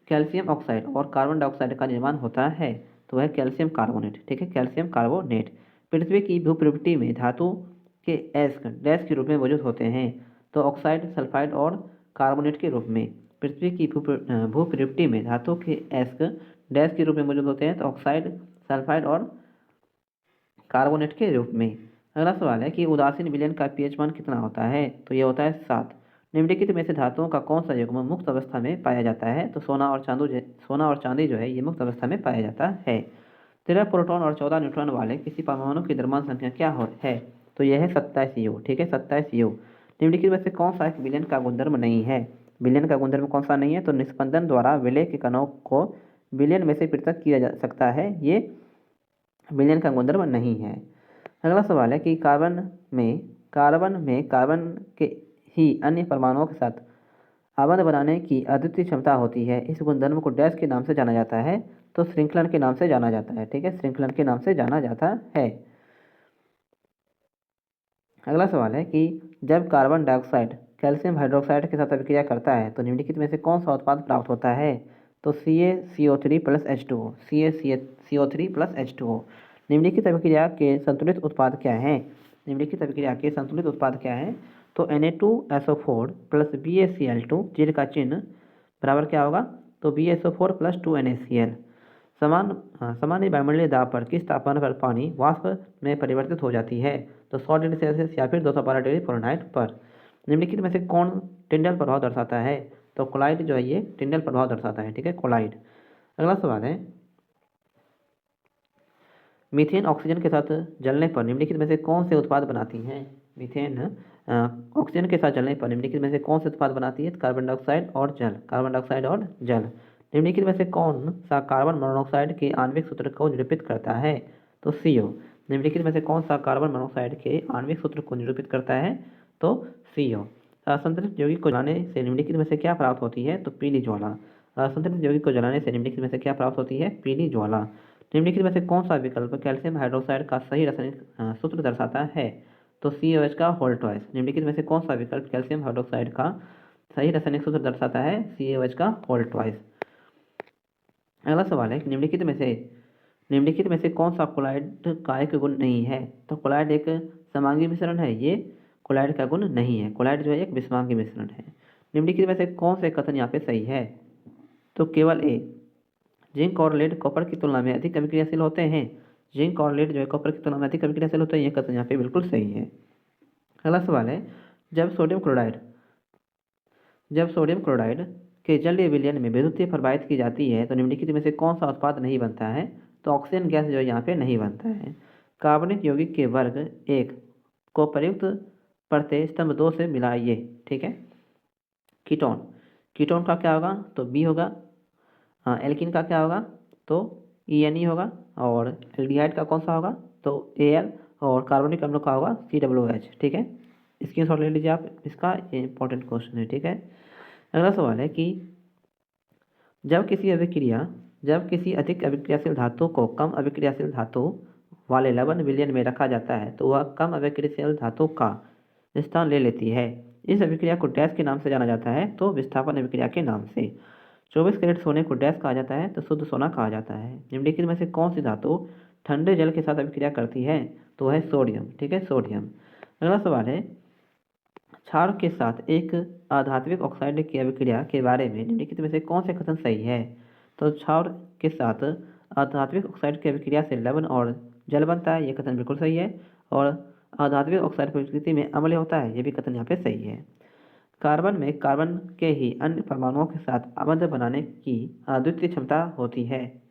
कैल्शियम ऑक्साइड और कार्बन डाइऑक्साइड का निर्माण होता है? तो वह कैल्शियम कार्बोनेट। ठीक है, कैल्शियम कार्बोनेट। पृथ्वी की भूप्रवृत्ति में धातु के डैश के रूप में मौजूद होते हैं? तो ऑक्साइड, सल्फाइड और कार्बोनेट के रूप में। पृथ्वी की भूप्रवृत्ति में धातु के डैश के रूप में मौजूद होते हैं, तो ऑक्साइड, सल्फाइड और कार्बोनेट के रूप में। अगला सवाल है कि उदासीन विलयन का पीएच मान कितना होता है? तो ये होता है 7। निम्नलिखित में से धातुओं का कौन सा युग्म मुक्त अवस्था में पाया जाता है? तो सोना और चांदी जो है ये मुक्त अवस्था में पाया जाता है। 13 प्रोटॉन और 14 न्यूट्रॉन वाले किसी परमाणु की द्रव्यमान संख्या क्या है? तो यह है 27 यू। ठीक है, 27 यू। निम्नलिखित में से कौन सा एक विलयन का गुणधर्म नहीं है? विलयन का गुणधर्म कौन सा नहीं है? तो निस्पंदन द्वारा विलय के कणों को विलयन में से पृथक किया जा सकता है, ये विलयन का गुणधर्म नहीं है। अगला सवाल है कि कार्बन के ही अन्य परमाणुओं के साथ आबंध बनाने की अद्वितीय क्षमता होती है। इस गुणधर्म को डैश के नाम से जाना जाता है? तो श्रृंखलन के नाम से जाना जाता है। ठीक है, श्रृंखलन के नाम से जाना जाता है। अगला सवाल है कि जब कार्बन डाइऑक्साइड कैल्शियम हाइड्रोक्साइड के साथ अभिक्रिया करता है तो निम्नलिखित में से कौन सा उत्पाद प्राप्त होता है? तो CaCO3 plus H2O। CaCO3 plus H2O। निम्नलिखित अभिक्रिया के संतुलित उत्पाद क्या हैं? निम्नलिखित अभिक्रिया के संतुलित उत्पाद क्या हैं? तो Na2SO4 प्लस BaCl2, जिनका चिन्ह बराबर क्या होगा? तो BaSO4 प्लस 2NaCl। सामान्य वायुमंडलीय दाब पर किस तापमान पर पानी वाष्प में परिवर्तित हो जाती है? तो 100 डिग्री सेल्सियस या फिर 212 डिग्री फ़ारेनहाइट पर। निम्नलिखित में से कौन टिंडल प्रभाव दर्शाता है? तो कोलाइड जो है ये टिंडल प्रभाव दर्शाता है, ठीक है, कोलाइड। अगला सवाल है, मीथेन ऑक्सीजन के साथ जलने पर निम्नलिखित में से कौन से उत्पाद बनाती हैं? मीथेन ऑक्सीजन के साथ जलने पर निम्नलिखित में से कौन से उत्पाद बनाती है? कार्बन डाइऑक्साइड और जल, कार्बन डाइऑक्साइड और जल। निम्नलिखित में से कौन सा कार्बन मोनोऑक्साइड के आणविक सूत्र को निरूपित करता है? तो CO। निम्नलिखित में से कौन सा कार्बन मोनोऑक्साइड के आणविक सूत्र को निरूपित करता है? तो CO। असंतृप्त यौगिक को जलाने से निम्नलिखित में से क्या प्राप्त होती है? तो पीली ज्वाला। असंतृप्त यौगिक को जलाने से निम्नलिखित में से क्या प्राप्त होती है? पीली ज्वाला। निम्नलिखित में से कौन सा विकल्प कैल्शियम हाइड्रोक्साइड का सही रासायनिक सूत्र दर्शाता है? तो COH का होल ट्वाइस। निम्नलिखित में से कौन सा विकल्प कैल्शियम हाइड्रोक्साइड का सही रासायनिक सूत्र दर्शाता है? COH का होल ट्वाइस। अगला सवाल है, निम्नलिखित में से कौन सा कोलाइड का एक गुण नहीं है? तो कोलाइड एक समांगी मिश्रण है, ये कोलाइड का गुण नहीं है। कोलाइड जो है एक विषमांगी मिश्रण है। निम्नलिखित में से कौन से कथन यहाँ पे सही है? तो केवल A। जिंक और लेड कॉपर की तुलना में अधिक अभिक्रियाशील होते हैं। जिंक और लेड जो है कॉपर की तुलना में अधिक अभिक्रियाशील होते हैं, यह कथन यहाँ पे बिल्कुल सही है। अगला सवाल है, जब सोडियम क्लोराइड के जलीय विलयन में विद्युतीय प्रवाहित की जाती है तो निम्नलिखित में से कौन सा उत्पाद नहीं बनता है? तो ऑक्सीजन गैस जो है यहाँ पे नहीं बनता है। कार्बनिक यौगिक के वर्ग 1 को प्रयुक्त प्रत्यय स्तंभ 2 से मिलाइए, ठीक है। कीटोन का क्या होगा? तो B होगा। एल्किन का क्या होगा? तो ENE होगा। और एल्डिहाइड का कौन सा होगा? तो Al। और कार्बनिक अम्ल का होगा COOH, ठीक है। स्क्रीनशॉट ले लीजिए आप इसका, ये इंपॉर्टेंट क्वेश्चन है, ठीक है। अगला सवाल है कि जब किसी अधिक अभिक्रियाशील धातु को कम अभिक्रियाशील धातु वाले लवण विलयन में रखा जाता है तो वह कम अभिक्रियाशील धातु का स्थान ले लेती है। इस अभिक्रिया को डैश के नाम से जाना जाता है? तो विस्थापन अभिक्रिया के नाम से। 24 कैरेट सोने को डैश कहा जाता है? तो शुद्ध सोना कहा जाता है। निम्नलिखित में से कौन सी धातु ठंडे जल के साथ अभिक्रिया करती है? तो है सोडियम, ठीक है, सोडियम। अगला सवाल है, क्षार के साथ एक अधात्विक ऑक्साइड की अभिक्रिया के बारे में निम्नलिखित में से कौन से कथन सही है? तो क्षार के साथ अधात्विक ऑक्साइड की अभिक्रिया से लवण और जल बनता है, यह कथन बिल्कुल सही है। और अधात्विक ऑक्साइड प्रकृति में अम्लीय होता है, यह भी कथन यहाँ पे सही है। कार्बन में कार्बन के ही अन्य परमाणुओं के साथ आबंध बनाने की अद्वितीय क्षमता होती है,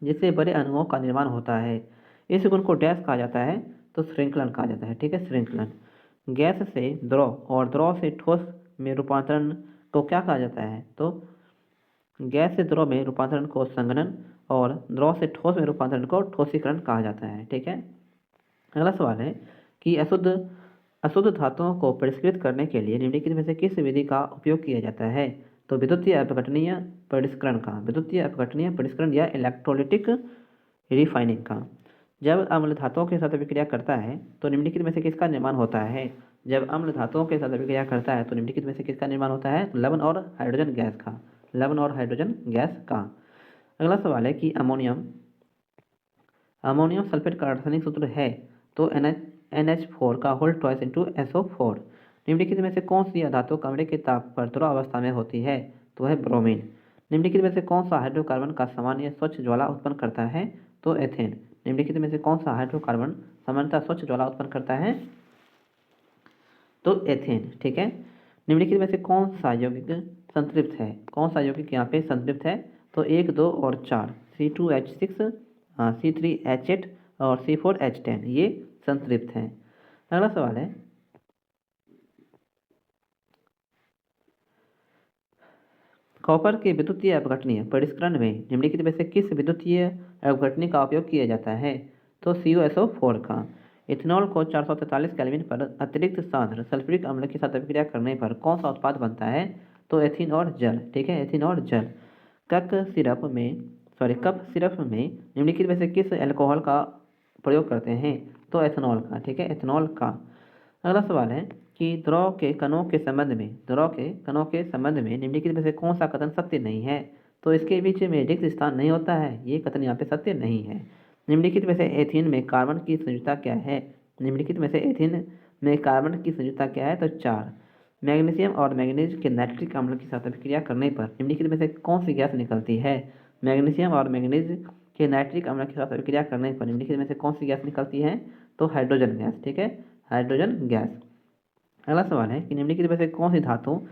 जिससे बड़े अणुओं का निर्माण होता है। इस गुण को डैश कहा जाता है? तो श्रृंखलन कहा जाता है, ठीक है, श्रृंखलन। गैस से द्रव और द्रव से ठोस में रूपांतरण को क्या कहा जाता है? तो गैस से द्रव में रूपांतरण को संघनन और द्रव से ठोस में रूपांतरण को ठोसीकरण कहा जाता है, ठीक है। अगला सवाल है कि अशुद्ध धातुओं को परिष्कृत करने के लिए निम्नलिखित में से किस विधि का उपयोग किया जाता है? तो विद्युतीय अपघटनीय परिष्करण या इलेक्ट्रोलिटिक रिफाइनिंग का। जब अम्ल धातुओं के साथ अभिक्रिया करता है तो निम्नलिखित में से किसका निर्माण होता है? जब अम्ल धातुओं के साथ अभिक्रिया करता है तो निम्नलिखित में से किसका निर्माण होता है? लवण और हाइड्रोजन गैस का। अगला सवाल है कि अमोनियम सल्फेट का रासायनिक सूत्र है? तो NH4 का होल ट्वाइस इंटू SO4। निम्नलिखित में से कौन सी धातु कमरे के ताप पर द्रव अवस्था में होती है? तो है ब्रोमीन। निम्नलिखित में से कौन सा हाइड्रोकार्बन का सामान्य स्वच्छ ज्वाला उत्पन्न करता है? तो एथेन। निम्नलिखित में से कौन सा हाइड्रोकार्बन सामान्यतः स्वच्छ ज्वाला उत्पन्न करता है? तो एथेन, ठीक है। निम्नलिखित में से कौन सा यौगिक यहाँ पे संतृप्त है? तो 1, 2 और 4, C2H6, C3H8 और C4H10 ये संतृप्त हैं। अगला सवाल है, कॉपर के विद्युतीय अपघटनीय परिष्करण में निम्नलिखित में से किस विद्युतीय अपघटनी का उपयोग किया जाता है? तो CuSO4 का। इथेनॉल को 443 केल्विन पर अतिरिक्त सांद्र सल्फ्यूरिक अम्ल के साथ अभिक्रिया करने पर कौन सा उत्पाद बनता है? तो एथीन और जल, ठीक है, एथीन और जल। कप सिरप में निम्नलिखित में से किस अल्कोहल का प्रयोग करते हैं? तो एथेनॉल का, ठीक है, एथेनॉल का। अगला सवाल है कि द्रव के कणों के संबंध में निम्नलिखित में से कौन सा कथन सत्य नहीं है? तो इसके बीच में रिक्त स्थान नहीं होता है, ये कथन यहाँ पे सत्य नहीं है। निम्नलिखित में से एथीन में कार्बन की संयुजता क्या है? तो 4। मैग्नीशियम और मैंगनीज के नाइट्रिक अम्ल के साथ अभिक्रिया करने पर निम्नलिखित में से कौन सी गैस निकलती है? मैग्नीशियम और मैंगनीज के नाइट्रिक अम्ल के साथ अभिक्रिया करने पर निम्नलिखित में से कौन सी गैस निकलती है? तो हाइड्रोजन गैस, ठीक है, हाइड्रोजन गैस। अगला सवाल है कि निम्नलिखित में से कौन सी धातु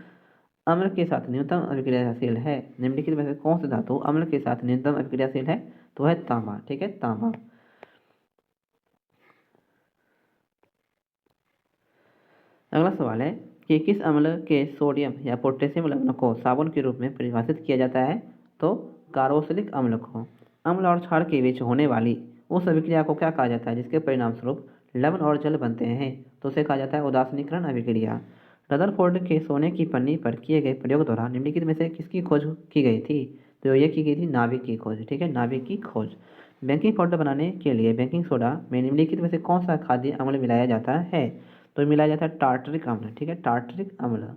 अम्ल के साथ न्यूनतम अभिक्रियाशील है। निम्नलिखित में से कौन सी धातु अम्ल के साथ न्यूनतम अभिक्रियाशील है, तो है तांबा। ठीक है, तांबा। अगला सवाल है कि किस अम्ल के सोडियम या पोटेशियम लवण को साबुन के रूप में परिभाषित किया जाता है, तो कार्बोक्सिलिक अम्ल को। अम्ल और क्षार के बीच होने वाली उस अभिक्रिया को क्या कहा जाता है जिसके परिणाम स्वरूप लवण और जल बनते हैं, तो उसे कहा जाता है उदासीनीकरण अभिक्रिया। रदरफोर्ड के सोने की पन्नी पर किए गए प्रयोग द्वारा निम्नलिखित में से किसकी खोज की गई थी, तो ये की गई थी नाभिक की खोज। ठीक है, नाभिक की खोज। बेकिंग पाउडर बनाने के लिए बेकिंग सोडा में निम्नलिखित में से कौन सा खाद्य अम्ल मिलाया जाता है, तो मिलाया जाता है टार्टरिक अम्ल। ठीक है, टार्टरिक अम्ल।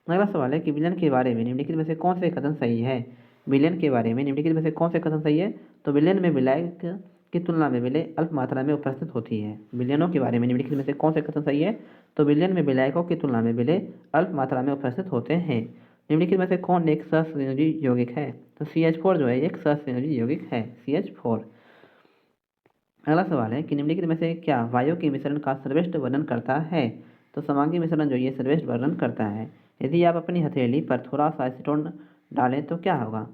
अगला सवाल है कि विलयन के बारे में निम्नलिखित में से कौन से कथन सही है। विलयन के बारे में निम्नलिखित में से कौन से कथन सही है, तो विलयन में विलायक की तुलना में विलय अल्प मात्रा में उपस्थित होती है। विलयनों के बारे में निम्नलिखित में से कौन से कथन सही है, तो विलयन में विलायकों की तुलना में विलय अल्प मात्रा में उपस्थित होते हैं। निम्नलिखित में से कौन एक सहसंयोजी यौगिक है, तो CH4 जो है एक सहसंयोजी यौगिक है, CH4। अगला सवाल है कि निम्नलिखित में से क्या वायु के मिश्रण का सर्वश्रेष्ठ वर्णन करता है, तो समांगी मिश्रण जो ये सर्वश्रेष्ठ वर्णन करता है। यदि आप अपनी हथेली पर थोड़ा सा एसीटोन डालें तो क्या होगा,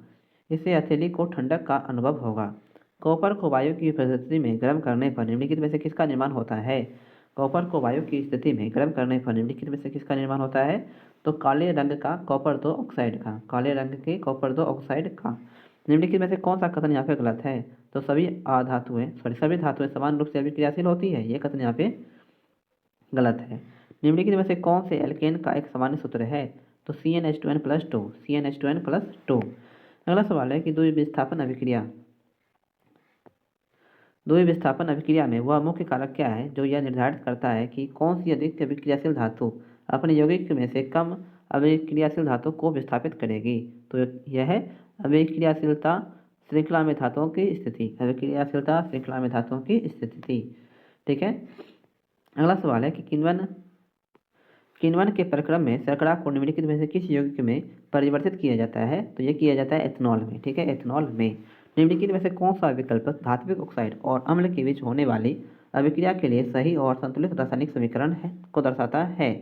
इससे हथेली को ठंडक का अनुभव होगा। कॉपर को वायु की उपस्थिति में गर्म करने पर निम्नलिखित में से किसका निर्माण होता है, कॉपर को वायु की स्थिति में गर्म करने पर निम्नलिखित में से किसका निर्माण होता है, तो काले रंग का कॉपर दो ऑक्साइड का, काले रंग के कॉपर दो ऑक्साइड का। निम्नलिखित में से कौन सा कथन यहाँ पे गलत है, तो सभी धातुएं समान रूप से अभिक्रियाशील होती है, ये कथन यहाँ पे गलत है। निम्नलिखित में से कौन से एल्केन का एक सामान्य सूत्र है, तो CnH2n+2, CnH2n+2। अगला सवाल है कि द्विविस्थापन अभिक्रिया में वह मुख्य कारक क्या है जो यह निर्धारित करता है कि कौन सी अधिक अभिक्रियाशील धातु अपने यौगिक में से कम अभिक्रियाशील धातु को विस्थापित करेगी, तो यह है अभिक्रियाशीलता श्रृंखला में धातुओं की स्थिति, अभिक्रियाशीलता श्रृंखला में धातुओं की स्थिति। ठीक है। अगला सवाल है कि किण्वन के प्रक्रम में शर्करा को निम्नलिखित में से किस यौगिक में परिवर्तित किया जाता है, तो ये किया जाता है एथनॉल में। ठीक है, एथनॉल में। निम्नलिखित में से कौन सा विकल्प धात्विक ऑक्साइड और अम्ल के बीच होने वाली अभिक्रिया के लिए सही और संतुलित रासायनिक समीकरण को दर्शाता है,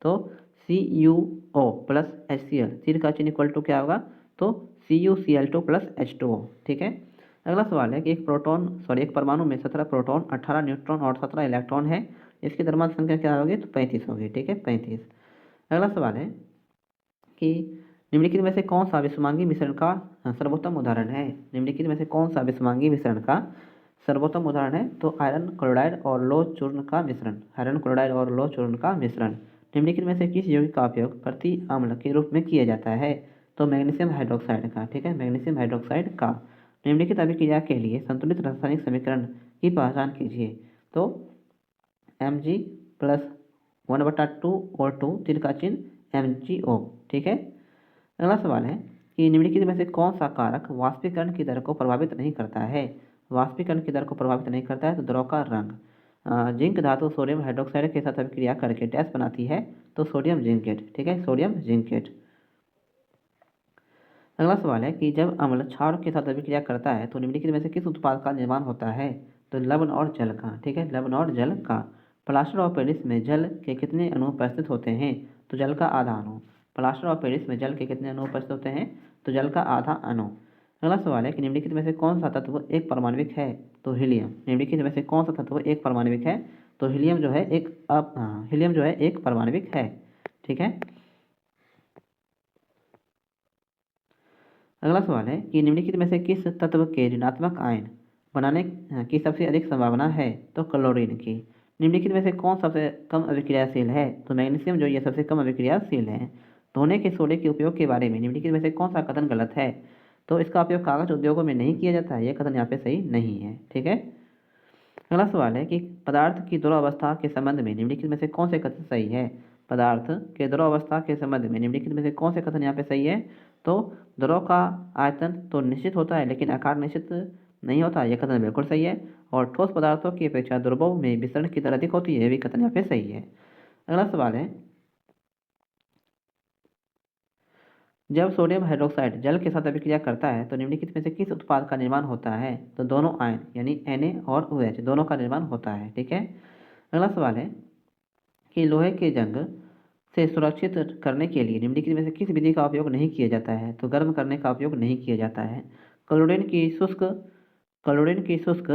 तो CuO प्लस HCl, तीर का चिन्ह इक्वल टू क्या होगा, तो CuCl2 प्लस H2O। ठीक है। अगला सवाल है कि एक परमाणु में 17 प्रोटॉन, 18 न्यूट्रॉन और 17 इलेक्ट्रॉन है, इसकी द्रव्यमान संख्या क्या होगी, तो 35 होगी। ठीक है, 35। अगला सवाल है कि निम्नलिखित में से कौन सा विषमांगी मिश्रण का सर्वोत्तम उदाहरण है। निम्नलिखित में से कौन सा विषमांगी मिश्रण का सर्वोत्तम उदाहरण है, तो आयरन क्लोराइड और लोह चूर्ण का मिश्रण, आयरन क्लोराइड और लोह चूर्ण का मिश्रण। निम्नलिखित में से किस यौगिक का उपयोग प्रति अम्ल के रूप में किया जाता है, तो मैग्नीशियम हाइड्रोक्साइड का। ठीक है, मैग्नीशियम हाइड्रोक्साइड का। निम्नलिखित अभिक्रिया के लिए संतुलित रासायनिक समीकरण की पहचान कीजिए, तो Mg+1/2 और 2 तीर का चिन्ह MgO। ठीक है। अगला सवाल है कि निम्नलिखित में से कौन सा कारक वाष्पीकरण की दर को प्रभावित नहीं करता है। वाष्पीकरण की दर को प्रभावित नहीं करता है, तो द्रव का रंग। जिंक धातु सोडियम हाइड्रोक्साइड के साथ अभिक्रिया करके डैश बनाती है, तो सोडियम जिंकेट। ठीक है, सोडियम जिंकेट। अगला सवाल है कि जब अम्ल क्षार के साथ अभिक्रिया करता है तो निम्नलिखित में से किस उत्पाद का निर्माण होता है, तो लवण और जल का। ठीक है, लवण और जल का। प्लास्टर ऑफ पेरिस में जल के कितने अणु उपस्थित होते हैं, तो जल का आधा अणु। प्लास्टर ऑफ पेरिस में जल के कितने अणु उपस्थित होते हैं, तो जल का आधा अणु। अगला सवाल है कि निम्नलिखित में से कौन सा तत्व एक परमाणविक है, तो हीलियम। निम्नलिखित में से कौन सा तत्व एक परमाणविक है, तो हीलियम जो है एक परमाणविक है। ठीक है। अगला सवाल है कि निम्नलिखित में से किस तत्व के ऋणात्मक आयन बनाने की सबसे अधिक संभावना है, तो क्लोरीन की। निम्नलिखित में से कौन सबसे कम अभिक्रियाशील है, तो मैग्नीशियम जो ये सबसे कम अभिक्रियाशील है। धोने के सोडे के उपयोग के बारे में निम्नलिखित में से कौन सा कथन गलत है, तो इसका उपयोग कागज उद्योगों में नहीं किया जाता है, यह कथन यहाँ पे सही नहीं है। ठीक है। अगला सवाल है कि पदार्थ की द्रव अवस्था के संबंध में निम्नलिखित में से कौन से कथन सही है। पदार्थ के द्रव अवस्था के संबंध में निम्नलिखित में से कौन से कथन यहाँ पे सही है, तो द्रव का आयतन तो निश्चित होता है लेकिन आकार निश्चित नहीं होता, यह कथन बिल्कुल सही है। और ठोस पदार्थों की अपेक्षा द्रवों में विसरण की दर अधिक होती है, यह भी कथन यहाँ पे सही है। अगला सवाल है जब सोडियम हाइड्रोक्साइड जल के साथ अभिक्रिया करता है तो निम्नलिखित में से किस उत्पाद का निर्माण होता है, तो दोनों आयन यानी Na और OH दोनों का निर्माण होता है। ठीक है। अगला सवाल है कि लोहे के जंग से सुरक्षित करने के लिए निम्नलिखित में से किस विधि का उपयोग नहीं किया जाता है? तो गर्म करने का उपयोग नहीं किया जाता है। क्लोरीन की शुष्क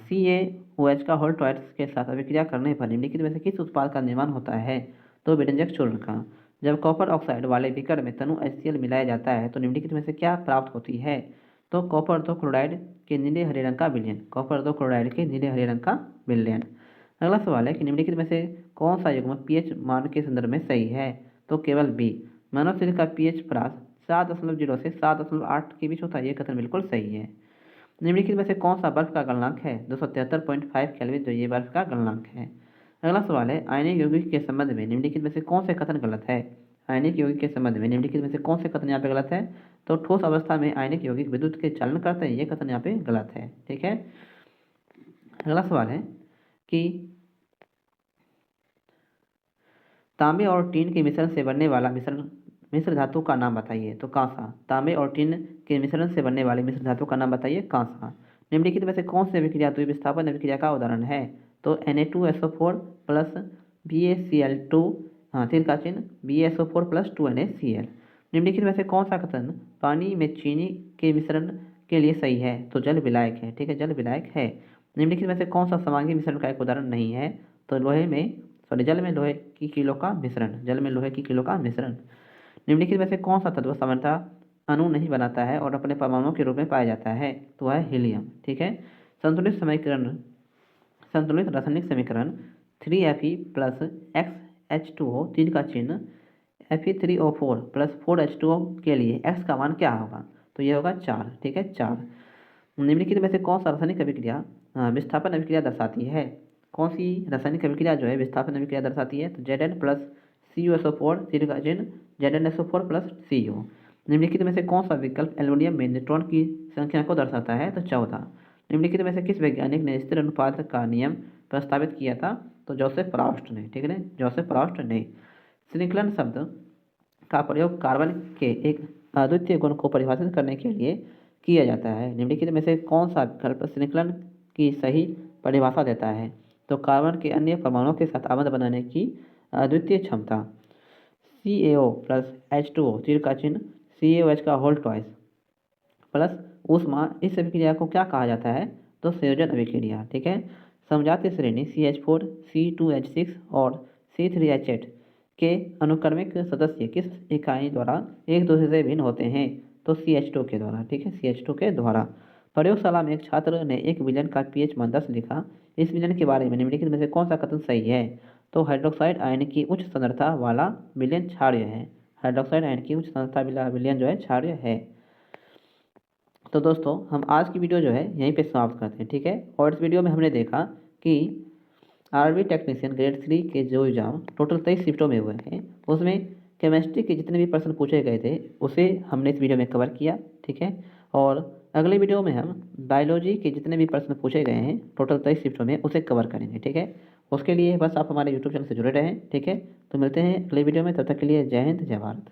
CaOH का होल्ड टॉयट्स के साथ अभिक्रिया करने पर निम्नलिखित में से किस उत्पाद का निर्माण होता है? तो विरंजक चूर्ण का। जब कॉपर ऑक्साइड वाले बीकर में तनु HCl मिलाया जाता है तो निम्नलिखित में से क्या प्राप्त होती है? तो कॉपर 2 क्लोराइड के नीले हरे रंग का विलयन। कॉपर 2 क्लोराइड के नीले हरे रंग का विलयन। अगला सवाल है कि निम्नलिखित में से कौन सा युग्म pH मान के संदर्भ में सही है? तो केवल बी। मानव शरीर का pH परास 7.0 से 7.8 के बीच होता है। यह कथन बिल्कुल सही है। निम्नलिखित में से कौन सा बर्फ का गलनांक है? 273.5 केल्विन, जो ये बर्फ का गलनांक है। अगला सवाल है आयनिक यौगिक के संबंध में निम्नलिखित में से कौन से कथन गलत है? आयनिक यौगिक के संबंध में निम्नलिखित में से कौन से कथन यहाँ पे गलत है? तो ठोस अवस्था में आयनिक यौगिक विद्युत के चालन करते हैं, ये कथन यहाँ पे गलत है। ठीक है। अगला सवाल है कि तांबे और टीन के मिश्रण से बनने वाला मिश्र धातु का नाम बताइए। तो कांसा। तांबे और टीन के मिश्रण से बनने वाले मिश्र धातु का नाम बताइए, कांसा। निम्नलिखित में से कौन सी अभिक्रिया द्विविस्थापन अभिक्रिया का उदाहरण है? तो Na2SO4 प्लस BaCl2 तीर का चिन्ह BaSO4 प्लस 2NaCl। निम्नलिखित में से कौन सा कथन पानी में चीनी के मिश्रण के लिए सही है? तो जल विलायक है। ठीक है, जल विलायक है। निम्नलिखित में से कौन सा समांगी मिश्रण का एक उदाहरण नहीं है? तो जल में लोहे की कीलों का मिश्रण। जल में लोहे की कीलों का मिश्रण। निम्नलिखित में से कौन सा तत्व सामान्यतः अणु नहीं बनाता है और अपने परमाणुओं के रूप में पाया जाता है? तो वह है हीलियम। ठीक है। संतुलित रासायनिक समीकरण 3Fe प्लस XH2O तीर का चिन्ह Fe3O4 प्लस 4H2O के लिए x का मान क्या होगा? तो यह होगा 4। ठीक है, 4। निम्नलिखित में से कौन सा रासायनिक अभिक्रिया विस्थापन अभिक्रिया दर्शाती है? कौन सी रासायनिक अभिक्रिया जो है विस्थापन अभिक्रिया दर्शाती है? तो Zn प्लस CuSO4 तीर का चिन्ह ZnSO4 प्लस CO। निम्नलिखित में से कौन सा विकल्प एल्युमिनियम में न्यूट्रॉन की संख्या को दर्शाता है? तो 14। निम्नलिखित में से किस वैज्ञानिक ने स्थिर अनुपात का नियम प्रस्तावित किया था? तो जोसेफ प्रॉस्ट ने। ठीक है, जोसेफ प्रॉस्ट ने। श्रृंखलन शब्द का प्रयोग कार्बन के एक अद्वितीय गुण को परिभाषित करने के लिए किया जाता है। निम्नलिखित में से कौन सा विकल्प श्रृंखलन की सही परिभाषा देता है? तो कार्बन के अन्य परमाणुओं के साथ आबंध बनाने की अद्वितीय क्षमता। CaO प्लस H2O तीर का चिन्ह CaOH का होल्ड टॉयस प्लस ऊष्मा, इस अभिक्रिया को क्या कहा जाता है? तो संयोजन अभिक्रिया। ठीक है। समजातीय श्रेणी CH4, C2H6 और C3H8 के अनुक्रमिक सदस्य किस इकाई द्वारा एक दूसरे से भिन्न होते हैं? तो CH2 के द्वारा। ठीक है, CH2 के द्वारा। प्रयोगशाला में एक छात्र ने एक विलयन का pH मान 10 लिखा। इस विलयन के बारे में निम्नलिखित में से कौन सा कथन सही है? तो हाइड्रोक्साइड आयन की उच्च सांद्रता वाला विलयन क्षारीय है। हाइड्रोक्साइड आयन की उच्च सांद्रता वाला विलयन जो है क्षारीय है। तो दोस्तों हम आज की वीडियो जो है यहीं पे समाप्त करते हैं। ठीक है। और इस वीडियो में हमने देखा कि आरबी टेक्नीशियन ग्रेड 3 के जो एग्जाम टोटल 23 शिफ्टों में हुए हैं, उसमें केमिस्ट्री के जितने भी प्रश्न पूछे गए थे उसे हमने इस वीडियो में कवर किया। ठीक है। और अगले वीडियो में हम बायोलॉजी के जितने भी प्रश्न पूछे गए हैं टोटल 23 शिफ्टों में उसे कवर करेंगे। ठीक है। उसके लिए बस आप हमारे यूट्यूब चैनल से जुड़े रहें। ठीक है। तो मिलते हैं अगले वीडियो में, तब तक के लिए जय हिंद, जय भारत।